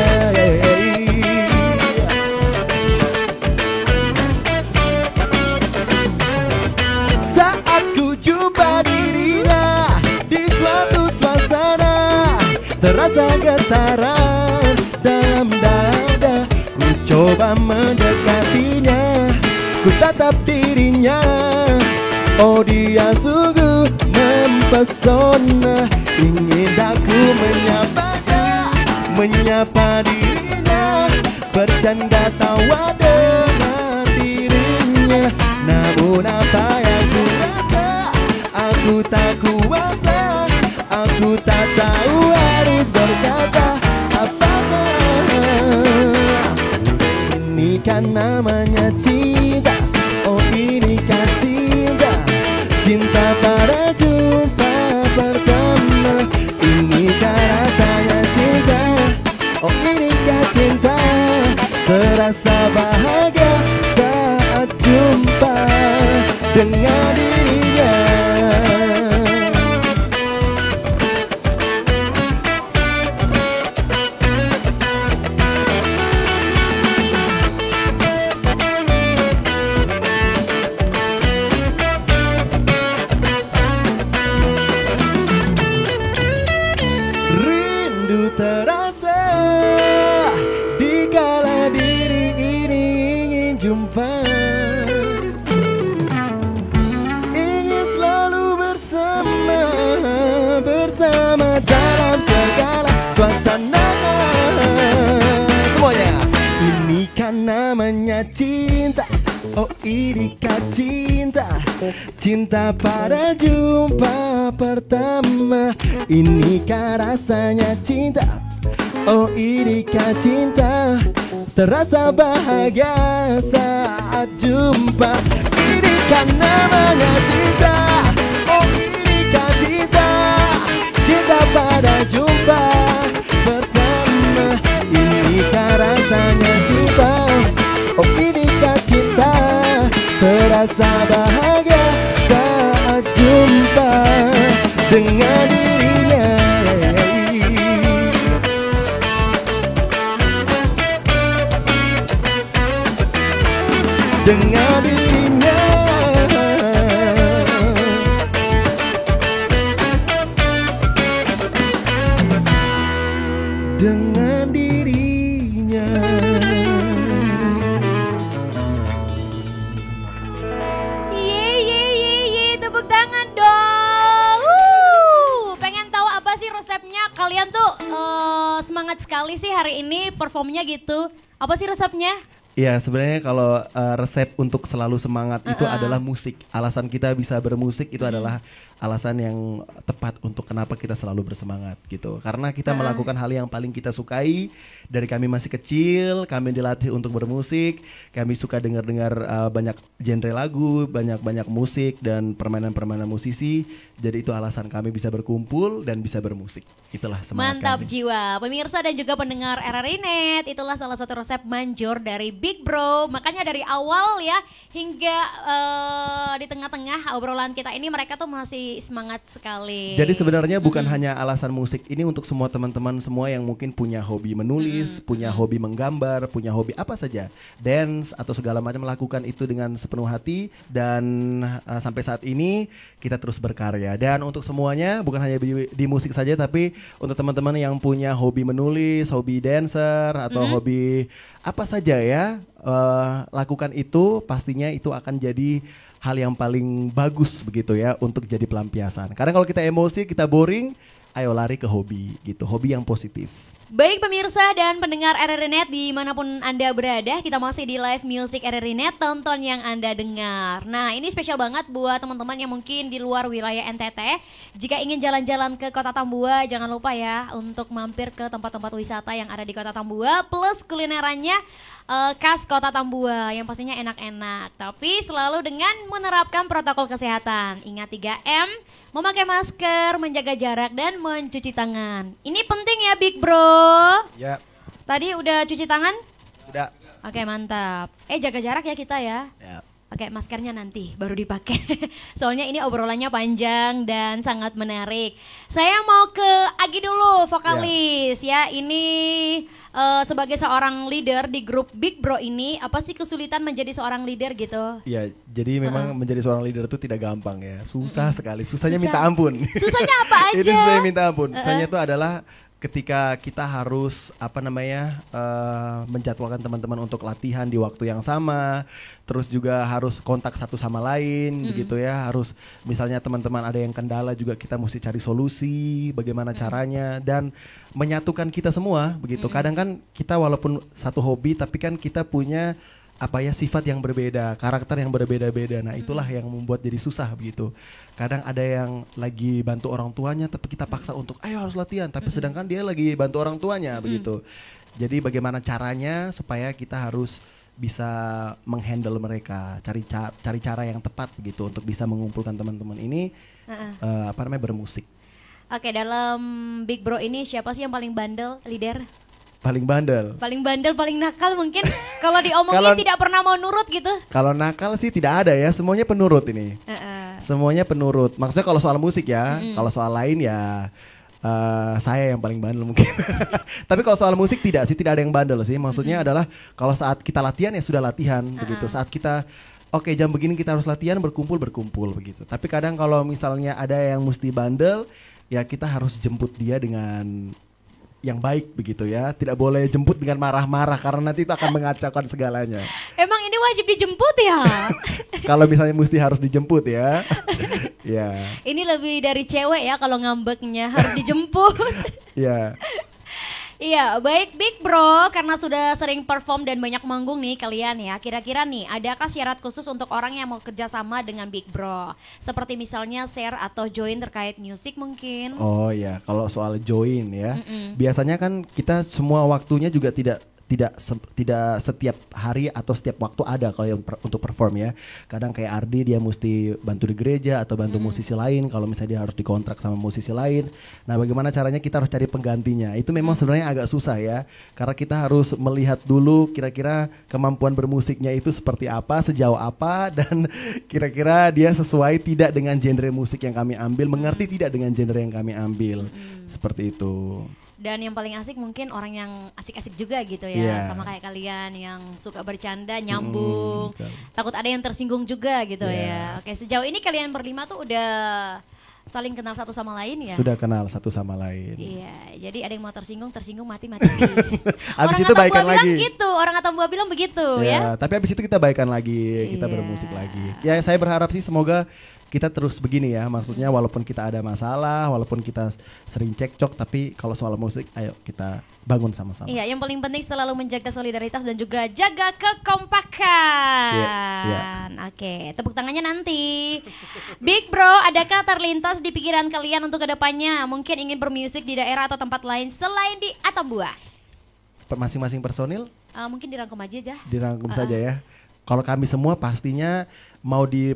Saat ku jumpa dirinya di suatu suasana, terasa getaran dalam dada. Ku coba mendekatinya, ku tatap dirinya, oh dia sungguh mempesona. Ingin aku menyapa dirinya, bercanda tawa dengan dirinya. Namun apa yang ku rasa, aku tak kuasa, aku tak tahu harus berkata apa. Ini kan namanya cinta, oh inikah cinta, cinta pada jumpa pertama. Inikah rasanya cinta, oh inikah cinta, terasa bahagia saat jumpa dengan dirinya. Rindu terasa dikala diri ini ingin jumpa, ingin selalu bersama dalam segala suasana. Semuanya. Ini kan namanya cinta, oh inikah cinta, cinta pada jumpa pertama. Inikah rasanya cinta, oh inikah cinta, terasa bahagia saat jumpa. Ini kan namanya cinta, oh inikah cinta, cinta pada jumpa pertama. Inikah rasanya cinta, oh inikah cinta, terasa bahagia saat jumpa dengan dirinya. Dengan dirinya. Dengan dirinya. Ye, tepuk tangan dong. Pengen tahu apa sih resepnya? Kalian tuh semangat sekali sih hari ini performnya gitu. Apa sih resepnya? Iya, sebenarnya kalau resep untuk selalu semangat itu adalah musik. Alasan kita bisa bermusik itu adalah alasan yang tepat untuk kenapa kita selalu bersemangat gitu. Karena kita melakukan hal yang paling kita sukai. Dari kami masih kecil, kami dilatih untuk bermusik. Kami suka dengar-dengar banyak genre lagu, banyak musik dan permainan-permainan musisi. Jadi itu alasan kami bisa berkumpul dan bisa bermusik. Itulah semangat Mantap kami. jiwa. Pemirsa dan juga pendengar RRI Net, itulah salah satu resep manjur dari Big Bro. Makanya dari awal ya hingga di tengah-tengah obrolan kita ini mereka tuh masih semangat sekali. Jadi sebenarnya bukan hanya alasan musik, ini untuk semua teman-teman semua yang mungkin punya hobi menulis, punya hobi menggambar, punya hobi apa saja, dance atau segala macam, melakukan itu dengan sepenuh hati. Dan sampai saat ini kita terus berkarya. Dan untuk semuanya bukan hanya di musik saja, tapi untuk teman-teman yang punya hobi menulis, hobi dancer atau hobi apa saja ya, lakukan itu, pastinya itu akan jadi hal yang paling bagus begitu ya untuk jadi pelampiasan. Karena kalau kita emosi, kita boring, ayo lari ke hobi gitu, hobi yang positif. Baik pemirsa dan pendengar RRI Net dimanapun Anda berada, kita masih di live music RRI Net, tonton yang Anda dengar. Nah ini spesial banget buat teman-teman yang mungkin di luar wilayah NTT. Jika ingin jalan-jalan ke Kota Tambua, jangan lupa ya untuk mampir ke tempat-tempat wisata yang ada di Kota Tambua, plus kulinerannya khas Kota Tambua yang pastinya enak-enak. Tapi selalu dengan menerapkan protokol kesehatan. Ingat 3M, memakai masker, menjaga jarak, dan mencuci tangan. Ini penting ya Big Bro. Ya. Tadi udah cuci tangan? Sudah. Oke mantap. Jaga jarak ya kita ya. Ya. Oke, maskernya nanti baru dipakai. Soalnya ini obrolannya panjang dan sangat menarik. Saya mau ke Agi dulu, vokalis ya. Ini sebagai seorang leader di grup Big Bro ini, apa sih kesulitan menjadi seorang leader gitu? Iya, jadi memang menjadi seorang leader itu tidak gampang ya. Susah sekali. Susahnya minta ampun. Susahnya apa aja? Itu susahnya minta ampun. Susahnya itu adalah ketika kita harus menjadwalkan teman-teman untuk latihan di waktu yang sama, terus juga harus kontak satu sama lain begitu ya, harus misalnya teman-teman ada yang kendala juga kita mesti cari solusi bagaimana caranya dan menyatukan kita semua begitu. Kadang kan kita walaupun satu hobi tapi kan kita punya sifat yang berbeda, karakter yang berbeda-beda. Nah itulah yang membuat jadi susah begitu. Kadang ada yang lagi bantu orang tuanya tapi kita paksa untuk ayo harus latihan, tapi sedangkan dia lagi bantu orang tuanya begitu. Jadi bagaimana caranya supaya kita harus bisa menghandle mereka, cari cara yang tepat begitu untuk bisa mengumpulkan teman-teman ini bermusik. Oke, dalam Big Bro ini siapa sih yang paling bandel, leader? Paling bandel, paling nakal mungkin. Kalau diomongin tidak pernah mau nurut gitu. Kalau nakal sih tidak ada ya, semuanya penurut ini. Semuanya penurut. Maksudnya kalau soal musik ya, kalau soal lain ya saya yang paling bandel mungkin. Tapi kalau soal musik tidak ada yang bandel sih. Maksudnya adalah kalau saat kita latihan ya sudah latihan begitu. Saat kita jam begini kita harus latihan, berkumpul begitu. Tapi kadang kalau misalnya ada yang mesti bandel, ya kita harus jemput dia dengan yang baik begitu ya. Tidak boleh jemput dengan marah-marah karena nanti itu akan mengacaukan segalanya. Emang ini wajib dijemput ya? Kalau misalnya mesti harus dijemput ya. Ya. Ini lebih dari cewek ya kalau ngambeknya harus dijemput. Ya. Iya, baik Big Bro, karena sudah sering perform dan banyak manggung nih kalian ya. Kira-kira nih, adakah syarat khusus untuk orang yang mau kerjasama dengan Big Bro? Seperti misalnya share atau join terkait musik mungkin? Oh ya, kalau soal join ya, biasanya kan kita semua waktunya juga tidak setiap hari atau setiap waktu ada kalau yang untuk perform ya. Kadang kayak Ardi dia mesti bantu di gereja atau bantu musisi lain kalau misalnya dia harus dikontrak sama musisi lain. Nah bagaimana caranya kita harus cari penggantinya. Itu memang sebenarnya agak susah ya. Karena kita harus melihat dulu kira-kira kemampuan bermusiknya itu seperti apa, sejauh apa, dan kira-kira dia sesuai tidak dengan genre musik yang kami ambil, mengerti tidak dengan genre yang kami ambil. Seperti itu. Dan yang paling asik mungkin orang yang asik-asik juga gitu ya, sama kayak kalian yang suka bercanda, nyambung, takut ada yang tersinggung juga gitu ya. Oke, sejauh ini kalian berlima tuh udah saling kenal satu sama lain ya? Sudah kenal satu sama lain. Iya, jadi ada yang mau tersinggung mati. Abis itu baikan lagi. Gitu, orang Atambua bilang begitu ya. Tapi abis itu kita baikan lagi, kita bermusik lagi. Ya saya berharap sih semoga kita terus begini ya, maksudnya walaupun kita ada masalah, walaupun kita sering cekcok, tapi kalau soal musik, ayo kita bangun sama-sama. Iya, yang paling penting selalu menjaga solidaritas dan juga jaga kekompakan. Oke, tepuk tangannya nanti. Big Bro, adakah terlintas di pikiran kalian untuk kedepannya mungkin ingin bermusik di daerah atau tempat lain selain di Atambua? Masing-masing personil? Mungkin dirangkum aja. Dirangkum saja ya. Kalau kami semua pastinya mau di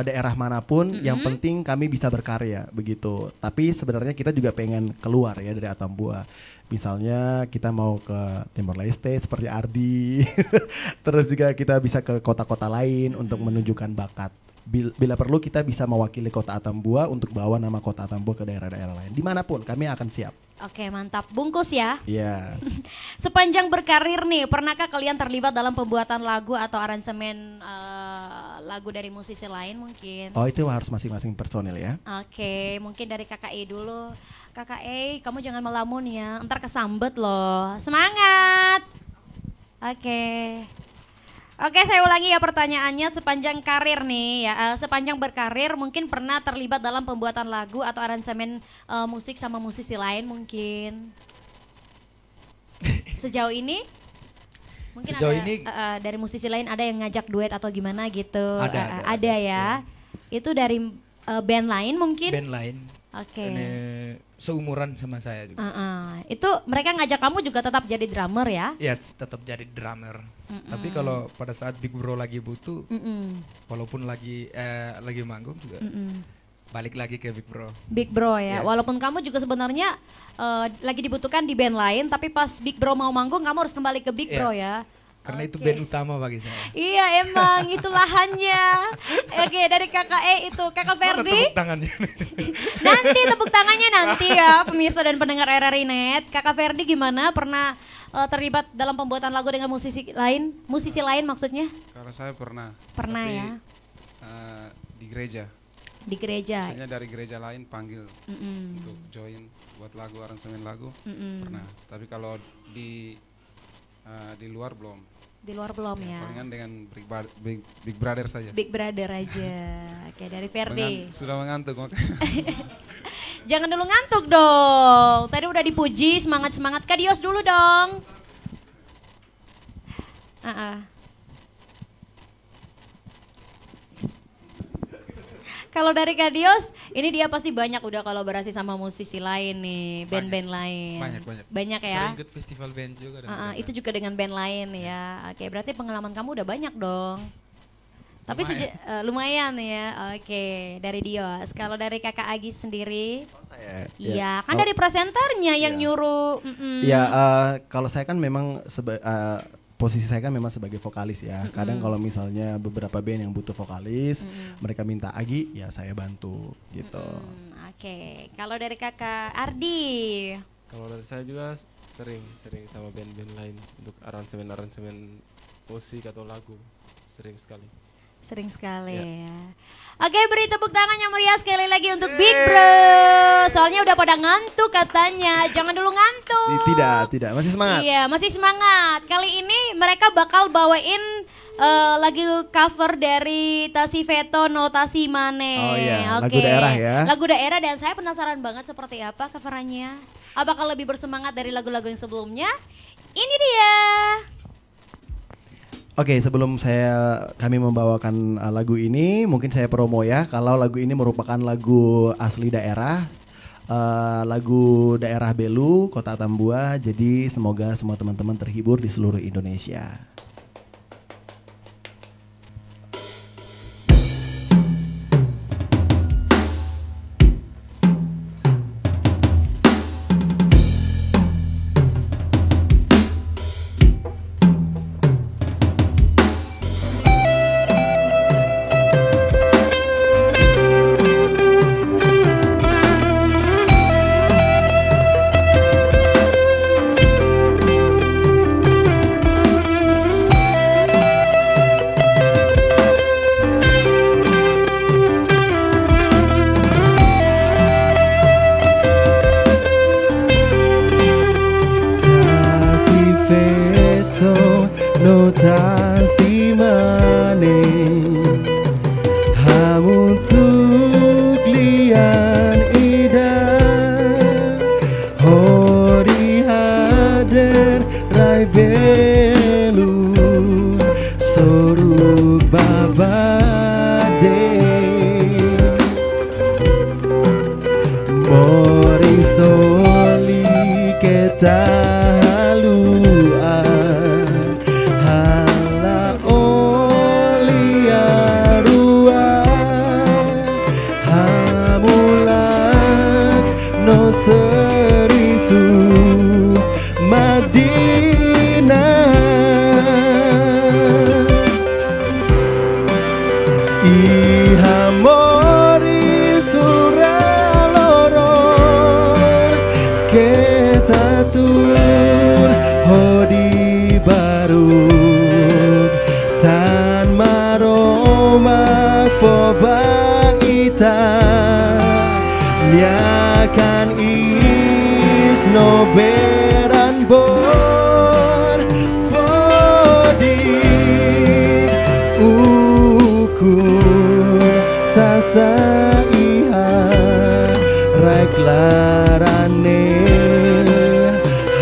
daerah manapun, yang penting kami bisa berkarya begitu. Tapi sebenarnya kita juga pengen keluar ya dari Atambua. Misalnya kita mau ke Timor Leste seperti Ardi, terus juga kita bisa ke kota-kota lain untuk menunjukkan bakat. Bila perlu kita bisa mewakili kota Atambua untuk bawa nama kota Atambua ke daerah-daerah lain. Dimanapun kami akan siap. Oke, mantap. Bungkus ya. Iya. Sepanjang berkarir nih, pernahkah kalian terlibat dalam pembuatan lagu atau aransemen lagu dari musisi lain mungkin? Oh, itu harus masing-masing personil ya. Oke, mungkin dari Kakak E dulu. Kakak E, kamu jangan melamun ya, ntar kesambet loh. Semangat. Oke, saya ulangi ya pertanyaannya. Sepanjang karir nih ya, sepanjang berkarir mungkin pernah terlibat dalam pembuatan lagu atau aransemen musik sama musisi lain mungkin? Sejauh ini mungkin dari musisi lain ada yang ngajak duet atau gimana gitu? Ada ya. Itu dari band lain mungkin? Band lain. Oke. Seumuran sama saya juga. Itu mereka ngajak kamu juga tetap jadi drummer ya? Iya, tetap jadi drummer. Tapi kalau pada saat Big Bro lagi butuh, walaupun lagi manggung juga, balik lagi ke Big Bro. Big Bro ya. Walaupun kamu juga sebenarnya lagi dibutuhkan di band lain, tapi pas Big Bro mau manggung, kamu harus kembali ke Big Bro ya? Karena itu band utama bagi saya. Iya emang, itu lahannya. Oke, dari Kakak itu, Kakak Ferdi. Tepuk tangannya. Nanti tepuk tangannya nanti ya, pemirsa dan pendengar RRI Net. Kakak Ferdi gimana? Pernah terlibat dalam pembuatan lagu dengan musisi lain? Musisi lain maksudnya? Kalau saya pernah. Pernah tapi, ya? Di gereja. Di gereja? Misalnya dari gereja lain panggil untuk join buat lagu, aransemen lagu. Pernah. Tapi kalau di luar belum. Di luar belum ya? Palingan dengan Big Brother saja. Big Brother aja. Oke, dari Ferdi. Sudah mengantuk. Jangan dulu ngantuk dong. Tadi udah dipuji, semangat-semangat. Kak Dios dulu dong. Kalau dari Kak Dios, ini dia pasti banyak udah kolaborasi sama musisi lain nih, band-band lain. Banyak ya? Sering ikut festival band juga. Itu juga dengan band lain ya. Oke, berarti pengalaman kamu udah banyak dong. Tapi lumayan ya. Oke, dari Dios. Kalau dari Kakak Agis sendiri? Iya, kan dari presenternya yang nyuruh. Iya, kalau saya kan memang posisi saya kan memang sebagai vokalis ya. Kadang kalau misalnya beberapa band yang butuh vokalis, mereka minta Agi, ya saya bantu gitu. Oke, kalau dari Kakak Ardi? Kalau dari saya juga sering sama band-band lain untuk aransemen musik atau lagu, sering sekali. Sering sekali ya. Oke, beri tepuk tangan yang meriah sekali lagi untuk Big Bro. Soalnya udah pada ngantuk katanya. Jangan dulu ngantuk. Tidak, masih semangat. Iya, masih semangat. Kali ini mereka bakal bawain lagu cover dari Tasi Veto Notasi Mane. Oh iya, lagu daerah ya. Lagu daerah, dan saya penasaran banget seperti apa coverannya. Apakah lebih bersemangat dari lagu-lagu yang sebelumnya? Ini dia. Oke, sebelum kami membawakan lagu ini, mungkin saya promo ya. Kalau lagu ini merupakan lagu asli daerah, lagu daerah Belu, Kota Tambua. Jadi semoga semua teman-teman terhibur di seluruh Indonesia.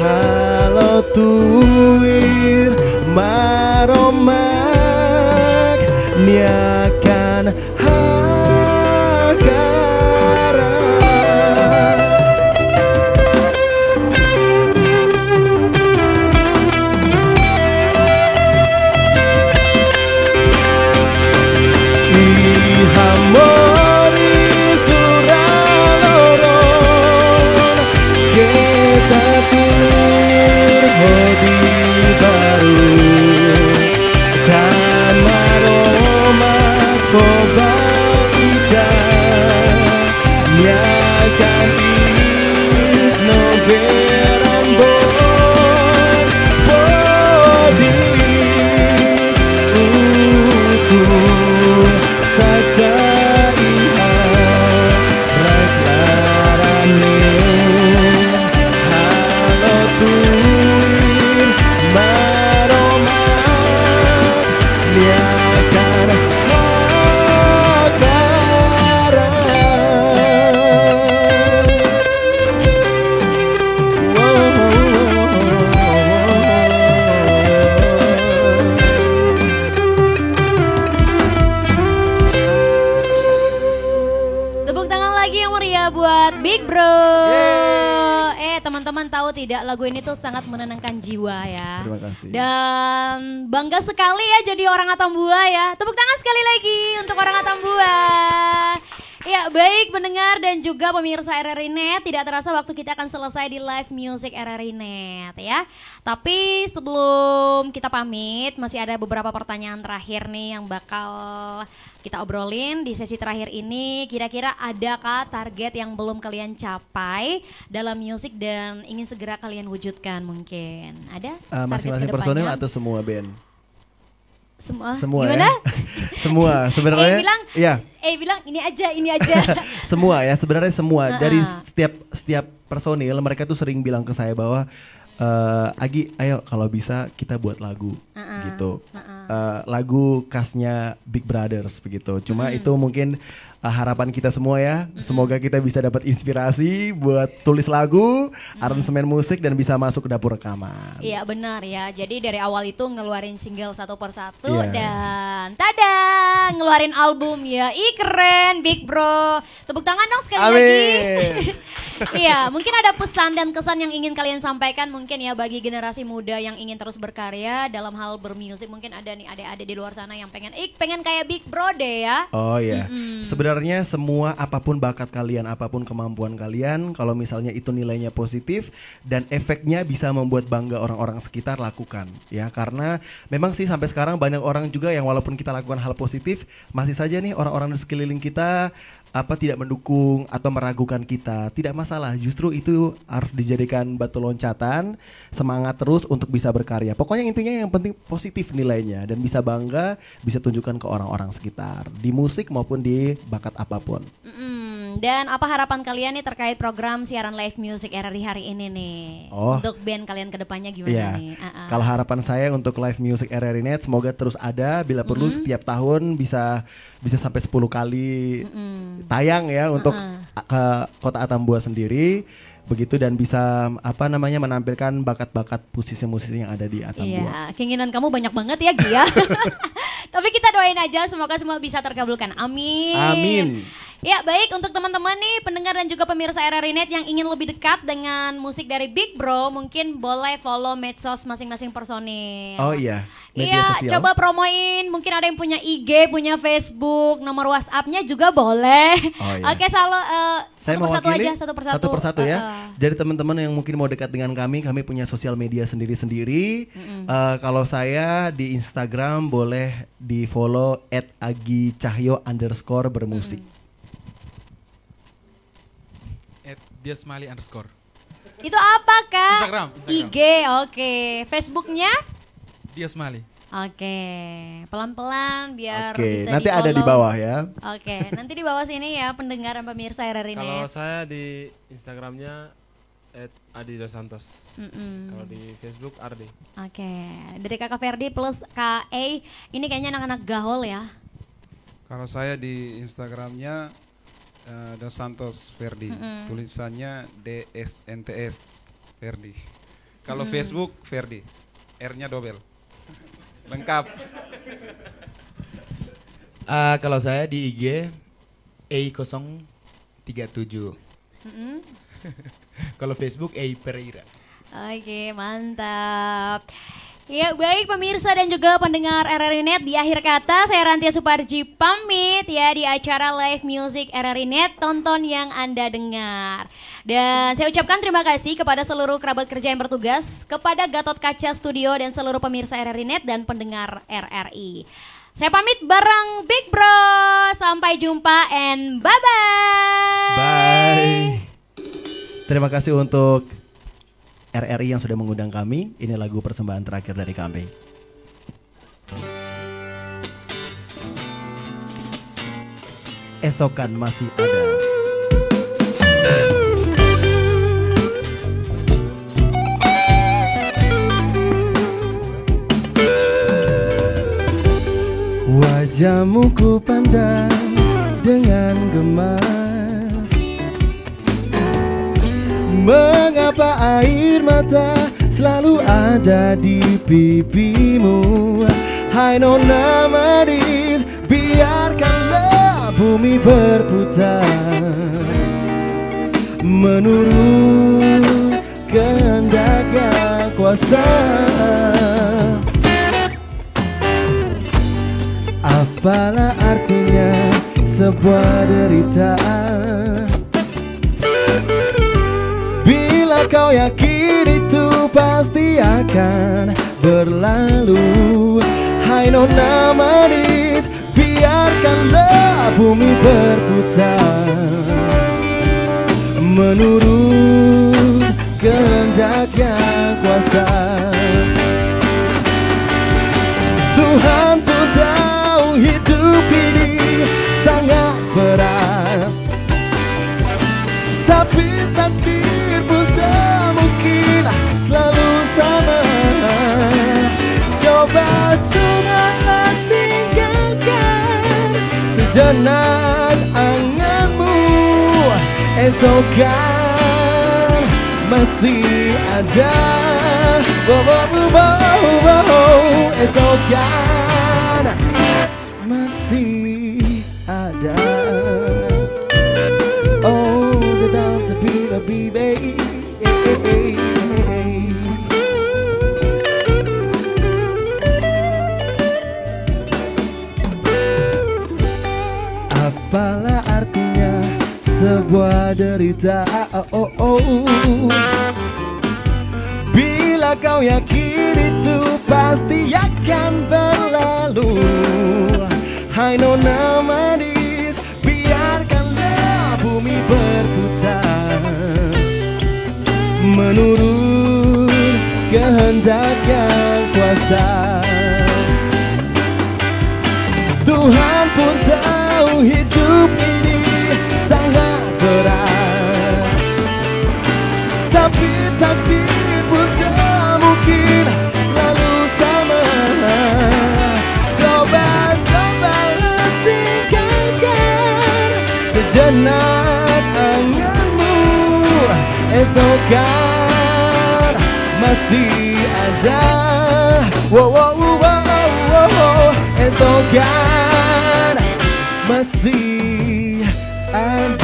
Halo tuh niakan teman-teman tahu tidak, lagu ini tuh sangat menenangkan jiwa ya. Terima kasih. Dan bangga sekali ya jadi orang Atambua ya. Tepuk tangan sekali lagi untuk orang Atambua. Ya baik pendengar dan juga pemirsa RRI Net, tidak terasa waktu kita akan selesai di live music RRI Net ya. Tapi sebelum kita pamit masih ada beberapa pertanyaan terakhir nih yang bakal kita obrolin di sesi terakhir ini. Kira-kira adakah target yang belum kalian capai dalam musik dan ingin segera kalian wujudkan mungkin? Ada? Masing-masing personil atau semua band? Semua gimana? Ya? Semua sebenarnya. bilang ini aja. Semua ya, sebenarnya semua. Dari setiap personil mereka tuh sering bilang ke saya bahwa Agi, ayo kalau bisa kita buat lagu gitu. Lagu khasnya Big Brothers begitu. Cuma itu mungkin harapan kita semua ya. Semoga kita bisa dapat inspirasi buat tulis lagu, aransemen musik dan bisa masuk ke dapur rekaman. Iya benar ya. Jadi dari awal itu ngeluarin single satu persatu dan tada ngeluarin album ya. Ih keren Big Bro. Tepuk tangan dong sekali lagi. Iya, mungkin ada pesan dan kesan yang ingin kalian sampaikan mungkin ya bagi generasi muda yang ingin terus berkarya dalam hal bermusik. Mungkin ada nih adik-adik di luar sana yang pengen kayak Big Bro deh ya. Oh iya. Sebenarnya semua apapun bakat kalian, apapun kemampuan kalian, kalau misalnya itu nilainya positif dan efeknya bisa membuat bangga orang-orang sekitar, lakukan ya. Karena memang sih sampai sekarang banyak orang juga yang walaupun kita lakukan hal positif, masih saja nih orang-orang di sekeliling kita tidak mendukung atau meragukan kita. Tidak masalah, justru itu harus dijadikan batu loncatan, semangat terus untuk bisa berkarya. Pokoknya intinya yang penting positif nilainya dan bisa bangga, bisa tunjukkan ke orang-orang sekitar di musik maupun di bakat apapun. Dan apa harapan kalian nih terkait program siaran live music RRI hari ini nih? Untuk band kalian kedepannya gimana nih? Kalau harapan saya untuk live music RRI Net semoga terus ada, bila perlu setiap tahun bisa sampai 10 kali tayang ya untuk ke Kota Atambua sendiri. Begitu dan bisa menampilkan bakat-bakat musisi-musisi yang ada di Atambua. Iya, keinginan kamu banyak banget ya Gia. Tapi kita doain aja semoga semua bisa terkabulkan. Amin. Amin. Ya baik, untuk teman-teman nih pendengar dan juga pemirsa RRI Net yang ingin lebih dekat dengan musik dari Big Bro, mungkin boleh follow medsos masing-masing personil. Oh iya, media sosial. Coba promoin, mungkin ada yang punya IG, punya Facebook, nomor WhatsApp-nya juga boleh. Oh, iya. Oke, saya satu persatu aja, satu persatu ya. Jadi teman-teman yang mungkin mau dekat dengan kami punya sosial media sendiri-sendiri. Kalau saya di Instagram boleh di follow @agicahyo_bermusik. @diasmali_. Itu apa Kak? Instagram. IG, oke. Facebooknya? Diasmali. Oke, pelan-pelan biar Oke, bisa nanti di-follow. ada di bawah ya. Oke, nanti di bawah sini ya pendengar dan pemirsa RRI Net. Kalau saya di Instagramnya @adi_dos_santos. Kalau di Facebook Ardi. Oke, dari Kakak Ferdi plus KA, ini kayaknya anak-anak gaul ya. Kalau saya di Instagramnya Dos Santos Ferdi, tulisannya DSNTS Ferdi. Kalau Facebook Ferdi, R-nya double, lengkap. Kalau saya di IG A037. Kalau Facebook A Pereira. Oke, mantap. Ya baik pemirsa dan juga pendengar RRI Net, di akhir kata saya Rantia Suparji pamit ya di acara Live Music RRI Net, tonton yang Anda dengar. Dan saya ucapkan terima kasih kepada seluruh kerabat kerja yang bertugas, kepada Gatot Kaca Studio dan seluruh pemirsa RRI Net dan pendengar RRI. Saya pamit bareng Big Bro, sampai jumpa and bye-bye. Bye. Terima kasih untuk RRI yang sudah mengundang kami. Ini lagu persembahan terakhir dari kami. Esokan masih ada. Wajahmu ku pandang dengan gemas. Mengapa air mata selalu ada di pipimu? Hai nona manis, biarkanlah bumi berputar menurut kehendak yang kuasa. Apalah artinya sebuah derita bila kau yakin itu pasti akan berlalu. Hai nona manis, biarkanlah bumi berputar menurut kehendak yang kuasa. Tuhan pun tahu hidup ini sangat berat, tapi takdir pun tak mungkin selalu sama. Coba-cobalah tinggalkan sejenak anganmu. Esok kan masih ada. Esok kan masih ada. Oh, without the baby. Apalah artinya sebuah derita? Bila kau yakin itu pasti akan berlalu. Hai nona manis, biarkanlah bumi berputar menurut kehendak yang kuasa. Tuhan pun tahu hidup ini sangat berat, tapi takdir pun tak mungkin selalu sama. Coba-cobalah tinggalkan sejenak anganmu. Esok kan masih ada. Esok kan masih ada.